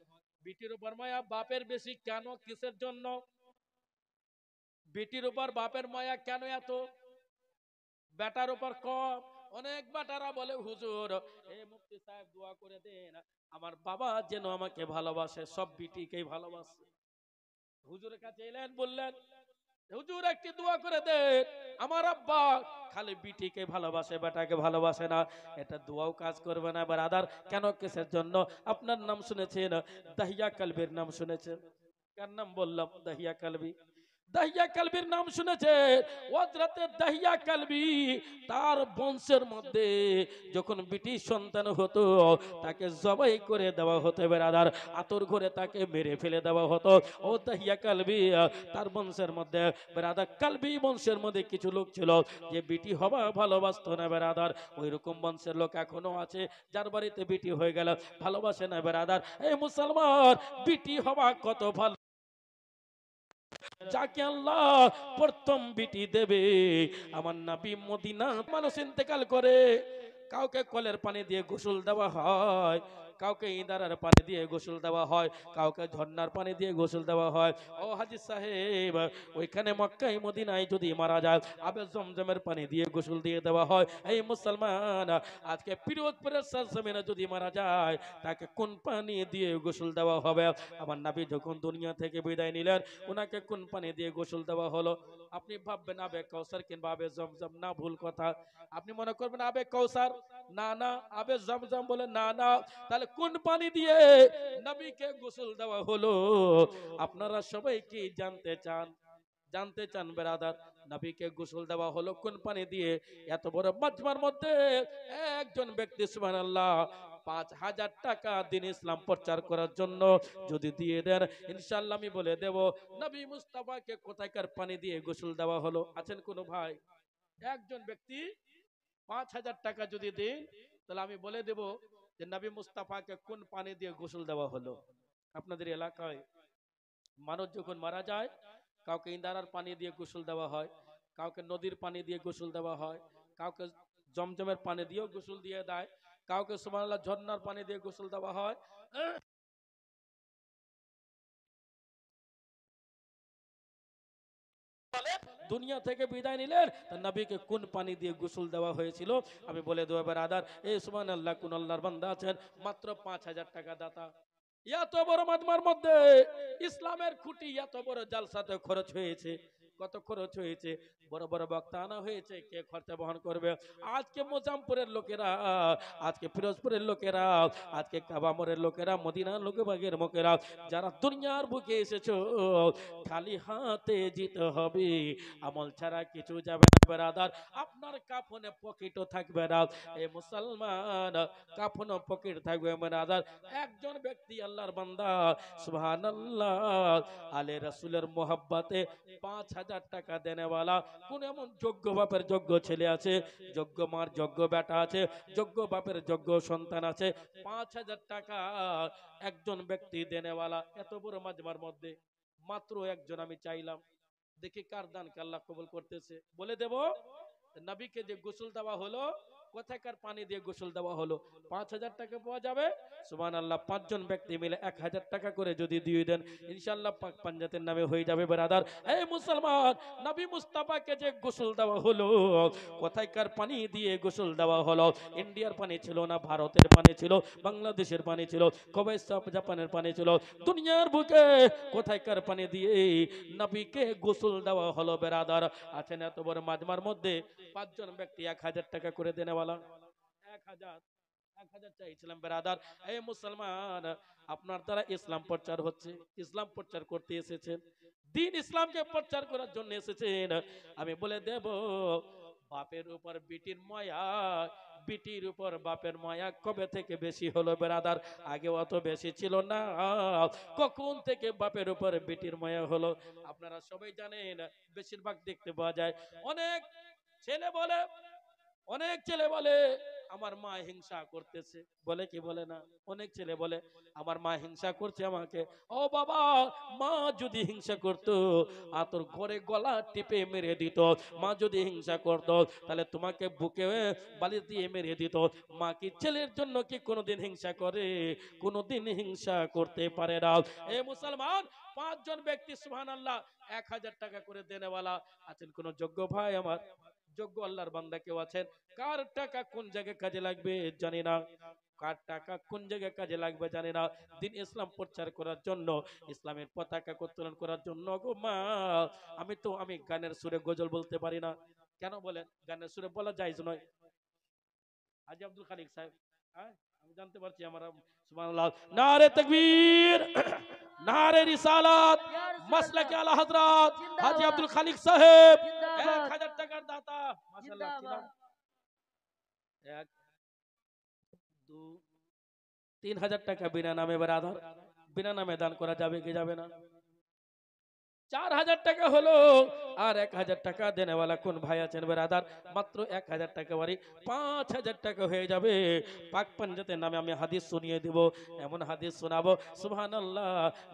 বিটির উপর মায়া বাপের বেশি কেন, কিসের জন্য? বিটির উপর বাপের মায়া কেন এত, বেটার উপর কম? অনেক বেটারা বলে, হুজুর এই মুফতি সাহেব দোয়া করে দেন আমার বাবা যেন আমাকে ভালোবাসে, সব বিটিকেই ভালোবাসে। হুজুরের কাছে এলেন, বললেন হুজুর একটি দোয়া করে দেন, আমার আব্বা খালি বিটিকে ভালোবাসে, বেটাকে ভালোবাসে না। এটা দোয়াও কাজ করবে না ব্রাদার। কেন, কিসের জন্য? আপনার নাম শুনেছেন, দাহিয়া কালবির নাম শুনেছেন? কার নাম বললাম? দাহিয়া কালবি। দাহিয়া কালবির নাম শুনেছে? হযরতে দাহিয়া কালবি, তার বংশের মধ্যে যখন বিটি সন্তান হতো তাকে জবাই করে দেওয়া হতো বেরাদার, আতর ঘরে তাকে মেরে ফেলে দেওয়া হতো। ও দাহিয়া কালবি, তার বংশের মধ্যে বেরাদার, কালবি বংশের মধ্যে কিছু লোক ছিল যে বিটি হওয়া ভালোবাসতো না বেরাদার। ওই রকম বংশের লোক এখনো আছে, যার বাড়িতে বিটি হয়ে গেল ভালোবাসে না বেরাদার। এই মুসলমান, বিটি হওয়া কত ভালো, যাকে আল্লাহ প্রথম বিটি দেবে, আমার নবী মদিনা মানুষ ইন্তেকাল করে, কাউকে কলের পানি দিয়ে গোসল দেওয়া হয়, কাউকে ইঁদারার পানি দিয়ে গোসল দেওয়া হয়, কাউকে ঝর্ণার পানি দিয়ে গোসল দেওয়া হয়। ও হাজী সাহেব, ওইখানে মক্কায় মদিনায় যদি মারা যায় আবে জমজমের পানি দিয়ে গোসল দিয়ে দেওয়া হয়। এই মুসলমান, আজকে পিরোজপুরের সরজমিনে যদি মারা যায় তাকে কোন পানি দিয়ে গোসল দেওয়া হবে? আমার নবী যখন দুনিয়া থেকে বিদায় নিলেন ওনাকে কোন পানি দিয়ে গোসল দেওয়া হলো? আপনি ভাববেন আবে কাউসার কিংবা আবে জমজম, না, ভুল কথা। আপনি মনে করবেন আবে কাউসার, না না, আবে জমজম বলে, না না। তাহলে কোন পানি দিয়ে নবীকে গোসল দেওয়া হলো? আপনারা সবাই কি জানতে চান? জানতে চান বেরাদার? নবীকে গোসল দেওয়া হলো কোন পানি দিয়ে? এত বড় মাজমার মধ্যে একজন ব্যক্তি সুবহানাল্লাহ 5,000 টাকা দিন ইসলাম প্রচার করার জন্য যদি দিয়ে দেন, ইনশাআল্লাহ আমি বলে দেব নবী মুস্তাফাকে কোথাকার পানি দিয়ে গোসল দেওয়া হলো। আছেন কোন ভাই? একজন ব্যক্তি 5,000 টাকা যদি দেন, তাহলে আমি বলে দেব যে নবী মুস্তাফাকে কোন পানি দিয়ে গোসল দেওয়া হলো। আপনাদের এলাকায় মানুষ যখন মারা যায় কাউকে ইন্দারার পানি দিয়ে গোসল দেওয়া হয়, কাউকে নদীর পানি দিয়ে গোসল দেওয়া হয়, কাউকে জমজমের পানি দিয়েও গোসল দিয়ে দেয়, কাউকে সুবহানাল্লাহ ঝর্ণার পানি দিয়ে গোসল দেওয়া হয়। দুনিয়া থেকে বিদায় নিলেন, নবীকে কোন পানি দিয়ে গোসল দেওয়া হয়েছিল আমি বলে দেবো ব্রাদার। এই সুবহানাল্লাহ, কোন আল্লাহর বান্দা আছেন মাত্র 5,000 টাকা দাতা? এত বড় মাদমার মধ্যে ইসলামের খুঁটি এত বড় জালসাতে খরচ হয়েছে। কত খরচ হয়েছে? বড় বড় বক্তা আনা হয়েছে, কে খরচা বহন করবে? আজকে মোজামপুরের লোকেরা, আজকে ফিরোজপুরের লোকেরা, আজকে কাবামরের লোকেরা, মদিনার লোকবাগের লোকেরা, যারা দুনিয়ার বুকে এসেছো খালি হাতে যেতে হবে, আমল ছাড়া কিছু যাবে না ব্রাদার। আপনার কাফনে পকেটও থাকবে না। এই মুসলমান, কাফন পকেট থাকবে ব্রাদার। একজন ব্যক্তি আল্লাহর বান্দা সুবহানাল্লাহ আলে রাসূলের মোহাব্বতে 5,000 টাকা দেনেওয়ালা কোন এমন যোগ্য বাপের যোগ্য ছেলে আছে, যোগ্য মার যোগ্য বেটা আছে, যোগ্য বাপের যোগ্য সন্তান আছে? 5,000 টাকা একজন ব্যক্তি দেনেওয়ালা এত বড় মাজমার মধ্যে মাত্র একজন। আমি চাইলাম দেখি কার দানকে আল্লাহ কবুল করতেছে। বলে দেব নবীকে যে গোসল দেওয়া হলো কোথাকার পানি দিয়ে গোসল দেওয়া হলো? 5,000 টাকা পাওয়া যাবে। সুবহানাল্লাহ, 5 জন ব্যক্তি মিলে 1,000 টাকা করে যদি দিয়ে দেন, ইনশাআল্লাহ পাক পাঞ্জাতের নামে হয়ে যাবে ব্রাদার। এই মুসলমান, নবী মুস্তাফাকে যে গোসল দেওয়া হলো, কোথাকার পানি দিয়ে গোসল দেওয়া হলো? ইন্ডিয়ার পানি ছিল না, ভারতের পানি ছিল, বাংলাদেশের পানি ছিল, কুবৈত জাপানের পানি ছিল, দুনিয়ার বুকে কোথাকার পানি দিয়ে নবীকে গোসল দেওয়া হলো ব্রাদার? আছেন এত বড় মাজমার মধ্যে 5 জন ব্যক্তি 1,000 টাকা করে দেনেওয়ালা। 1,000 1,000 চাইছিলাম ব্রাদার। এই মুসলমান, আপনার দ্বারা ইসলাম প্রচার হচ্ছে, ইসলাম প্রচার করতে এসেছেন, দিন ইসলামকে প্রচার করার জন্য এসেছেন। আমি বলে দেব, বাপের উপর বিটির মায়া, বিটির উপর বাপের মায়া কবে থেকে বেশি হলো ব্রাদার? আগে অত বেশি ছিল না, কখন থেকে বাপের উপর বিটির মায়া হলো? আপনারা সবাই জানেন, বেশিরভাগ দেখতে পাওয়া যায় অনেক ছেলে বলে, অনেক ছেলে বলে আমার মা হিংসা করতেছে, বলে কি বলে না? অনেক ছেলে বলে আমার মা হিংসা করছে আমাকে। ও বাবা, মা যদি হিংসা করতো আর তোর ঘরে গলা টিপে মেরে দিত। মা যদি হিংসা করতো তাহলে তোমাকে বুকে বালিশ দিয়ে মেরে দিত। মা কি ছেলের জন্য কি কোনোদিন হিংসা করে? কোনোদিন হিংসা করতে পারে না। এ মুসলমান, 5 জন ব্যক্তি সুবহানাল্লাহ 1,000 টাকা করে দেনেওয়ালা আছেন। কোন যোগ্য ভাই আমার, যোগ্য আল্লাহর বান্দা কেউ আছেন? কার টাকা কোন জায়গায় কাজে লাগবে জানি না, কার টাকা কোন জায়গায় কাজে লাগবে জানি না। দিন ইসলাম প্রচার করার জন্য, ইসলামের পতাকা উত্তোলন করার জন্য গো মা, আমি গানের সুরে গজল বলতে পারি না। কেন বলেন? গানের সুরে বলা জায়েজ নয়। হাজী আব্দুল খালিক সাহেব, হ্যাঁ আমি জানতে পারছি আমার, সুবহানাল্লাহ, নারে তাকবীর, নারে রিসালাত, মাসলাকে আলা হযরত হাজী আব্দুল খালিক সাহেব 1,000 টাকার দাতা। মাশাআল্লাহ, কি নাম? 1 2 3,000 টাকা বিনা নামে ব্রাদার, বিনা নামে দান করা যাবে কি যাবে না? 4,000 টাকা হলো। আর 1,000 টাকা দেনেওয়ালা কোন ভাই আছেন ব্রাদার? মাত্র 1,000 টাকা বাড়ি 5,000 টাকা হয়ে যাবে। পাক পাঞ্জাতের নামে আমি হাদিস শুনিয়ে দিব, এমন হাদিস শোনাবো সুবহানাল্লাহ।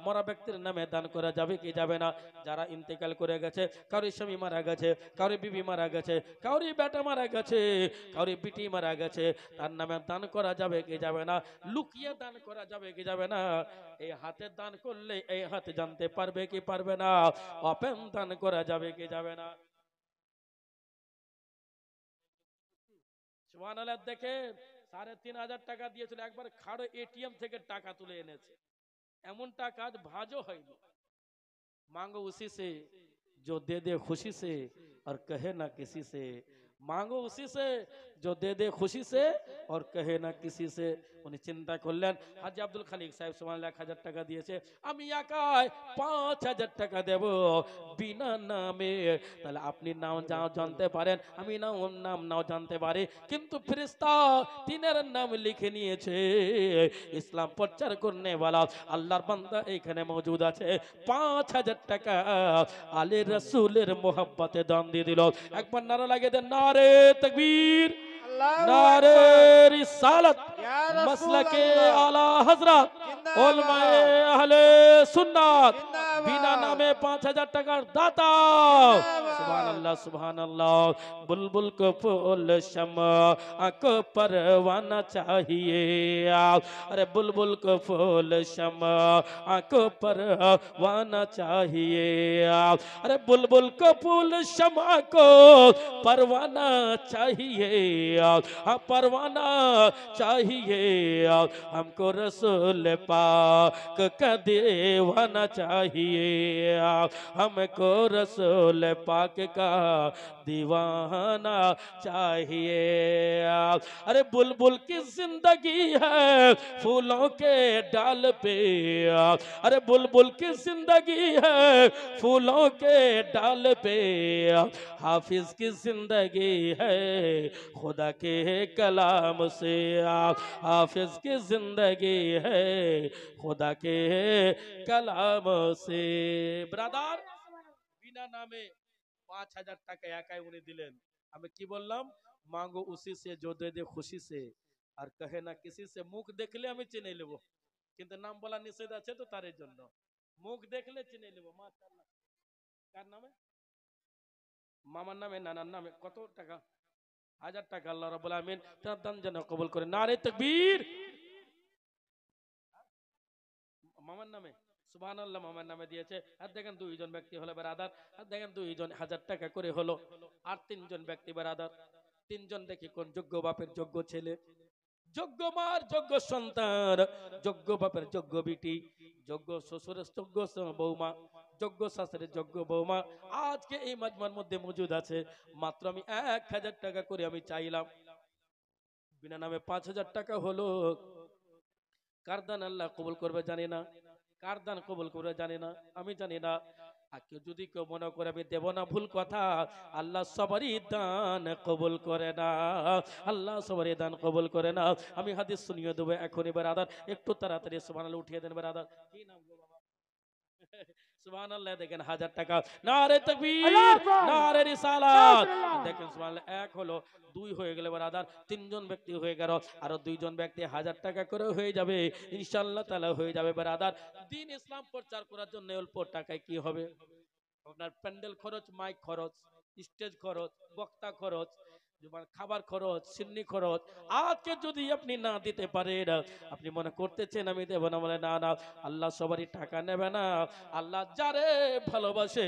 মরা ব্যক্তির নামে দান করা যাবে কি যাবে না? যারা ইন্তেকাল করে গেছে, কারো স্বামী মারা গেছে, কারো বিবি মারা গেছে, কারো বেটা মারা গেছে, কারো বিটি মারা গেছে, তার নামে দান করা যাবে কি যাবে না? লুকিয়ে দান করা যাবে কি যাবে না? এই হাতে দান করলে এই হাতে জানতে পারবে কি পারবে না? ওপেন দান করা যাবে কি যাবে না? সুবহানাল্লাহ। দেখে 3,500 টাকা দিয়েছিল, একবার খাড়ো এটিএম থেকে টাকা তুলে এনেছে। এমন টাকা আজ ভাঁজও হয়নি। मांगो उसी से जो दे दे खुशी से और कहे ना किसी से। मांगो उसी से जो दे दे खुशी से और कहे ना किसी से। উনি চিন্তা করলেন, হাজী আব্দুল খালিক সাহেব সুবহানাল্লাহ 1,000 টাকা দিয়েছে, আমি একাই 5,000 টাকা দেব বিনা নামে। তাহলে আপনি নাম জানতে পারেন, আমি নাম নাও জানতে পারি, কিন্তু ফেরেশতা তিনের নাম লিখে নিয়েছে। ইসলাম প্রচার করনে वाला আল্লাহর বান্দা এখানে মौजूद আছে। 5,000 টাকা আলে রাসূলের মোহাব্বতে দান দিয়ে দিল। একবার নারা লাগিয়ে দেন, নারে তাকবীর, नारे रिसालत, मसलके आला हजरत, उलमाए अहले सुन्नत, बिना नामे 5,000 টাকার দাতা। सुभानअल्लाह सुभानअल्लाह। बुलबुल को फूल शम्मा को परवाना चाहिए, अरे बुलबुल को फूल शम्मा को परवाना चाहिए, अरे बुलबुल को फूल शम्मा को परवाना चाहिए, परवाना चाहिए, हमको रसूल पाक का दीवाना चाहिए, हमको रसूल पाक का दीवाना चाहिए। अरे बुलबुल की जिंदगी है फूलों के डाल पे, अरे बुलबुल की जिंदगी है फूलों के डाल पे, हाफिज की जिंदगी है खुदा के कलाम से, हाफिज की जिंदगी है खुदा के कलाम से। ब्रादार, बिना नामे 5,000 টাকা একাই উনি দিলেন। আমি কি বললাম? মাঙ্গো উসি সে जो दे दे खुशी से আর कहे ना किसी से। মুখ দেখলে আমি চিনে নেব, কিন্তু নাম বলা নিষেধ আছে তো তার জন্য মুখ দেখলে চিনে নেব। মাশাআল্লাহ। কার নামে? মামার নামে, নানার নামে। কত টাকা? 1000 টাকা আল্লাহ রাব্বুল আমিন তার দান যেন কবুল করে। নারে তাকবীর। মামার নামে সুবহানাল্লাহ, মামার নামে দিয়েছে। আর দেখেন দুইজন ব্যক্তি হলো বেরাদার, আর দেখেন দুইজন 1000 টাকা করে হলো। আর তিনজন ব্যক্তি বেরাদার, তিনজন দেখি কোন যোগ্য বাপের যোগ্য ছেলে, যোগ্য মার যোগ্য সন্তান, যোগ্য বাপের যোগ্য বিটি, যোগ্য শ্বশুরের যোগ্য বৌমা, যোগ্য শাশুড়ির যোগ্য বৌমা আজকে এই মাজমার মধ্যে মজুদ আছে। মাত্র আমি 1000 টাকা করে আমি চাইলাম, বিনা নামে 5000 টাকা হলো। কার দান আল্লাহ কবুল করবে জানি না, কার দান কবুল করবে জানি না, আমি জানি না। আর কেউ যদি কেউ মনে করে আমি দেব না, ভুল কথা। আল্লাহ সবারই দান কবুল করে না, আল্লাহ সবারই দান কবুল করে না। আমি হাদিস শুনিয়ে দেবো এখনই বেরাদার, একটু তাড়াতাড়ি সুবহানাল্লাহ উঠিয়ে দেন বেরাদার। কি নাম গো বাবা? সুবহানাল্লাহ। দেখেন 1000 টাকা, নারে তাকবীর, নারে রিসালাত। দেখেন সুবহানাল্লাহ, এক হলো, দুই হয়ে গেলে ব্রাদার, তিনজন ব্যক্তি হয়ে গেল, আরো দুইজন ব্যক্তি 1000 টাকা করে হয়ে যাবে ইনশাআল্লাহ তাআলা হয়ে যাবে ব্রাদার। দ্বীন ইসলাম প্রচার করার জন্য অল্প টাকায় কি হবে? আপনার প্যান্ডেল খরচ, মাইক খরচ, স্টেজ খরচ, বক্তা খরচ, খাবার খরচ, সিন্নি খরচ, আজকে যদি আপনি না দিতে পারেন, আপনি মনে করতেছেন আমি দেব না, বলে না না, আল্লাহ সবারই টাকা নেবে না। আল্লাহ যারে ভালোবাসে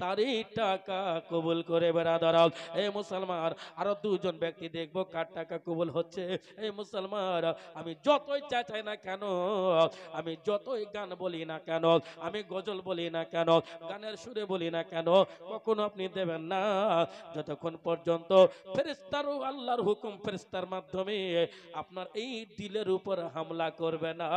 তারই টাকা কবুল করে বেরাদার। এই মুসলমান, আরো দুজন ব্যক্তি দেখবো কার টাকা কবুল হচ্ছে। এই মুসলমান, আমি যতই চাই না কেন, আমি যতই গান বলি না কেন, আমি গজল বলি না কেন, গানের সুরে বলি না কেন, কখনো আপনি দেবেন না যতক্ষণ পর্যন্ত ফেরেশতার আল্লাহর হুকুম ফেরেশতার মাধ্যমে আপনার এই দিলের উপর হামলা করবে না।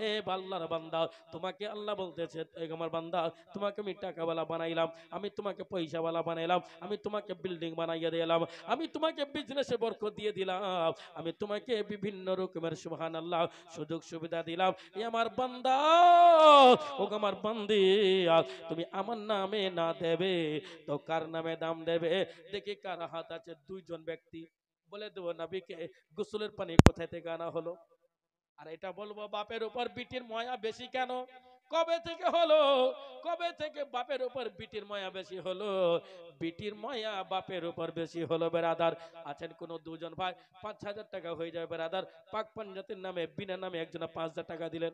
এ আল্লাহর বান্দা, তোমাকে আল্লাহ বলতেছে, আমার বান্দা, তোমাকে আমি টাকাওয়ালা বানাইলাম, আমি তোমাকে পয়সাওয়ালা বানাইলাম, আমি তোমাকে বিল্ডিং বানাইয়া দিলাম, আমি তোমাকে বিজনেসে বরকত দিয়ে দিলাম, আমি তোমাকে বিভিন্ন রকমের সুবহানাল্লাহ সুযোগ সুবিধা দিলাম। এ আমার বান্দা, ও আমার বান্দি, তুমি আমার নামে না দেবে তো কার নামে দাম দেবে? দেখি কার হাত আছে। দুইজন ব্যক্তি বলে দেবো নবীকে গোসলের পানি কোথায় থেকে আনা হলো? আর এটা বলবো বাপের উপর বিটির মায়া বেশি কেন? কবে থেকে হলো? কবে থেকে বাপের উপর বিটির মায়া বেশি হলো? বিটির মায়া বাপের উপর বেশি হলো বেরাদার। আছেন কোন দুজন ভাই, 5000 টাকা হয়ে যাবে বেরাদার। পাক পাঞ্জাতের নামে বিনা নামে একজনা 5000 টাকা দিলেন,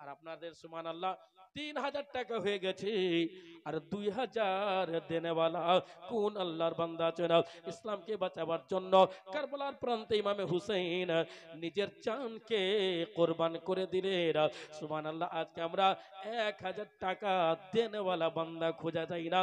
আর আপনাদের সুবহানাল্লাহ 3000 টাকা হয়ে গেছে। আর 2000 দেনেওয়ালা কোন আল্লাহর বান্দা আছেন ইসলামকে বাঁচাবার জন্য কারবালার প্রান্তে ইমামে হুসাইন নিজের জানকে কোরবান করে দিলেন। সুবহানাল্লাহ। আজকে আমরা 1000 টাকা দেনেওয়ালা বান্দা খোঁজা যায় না।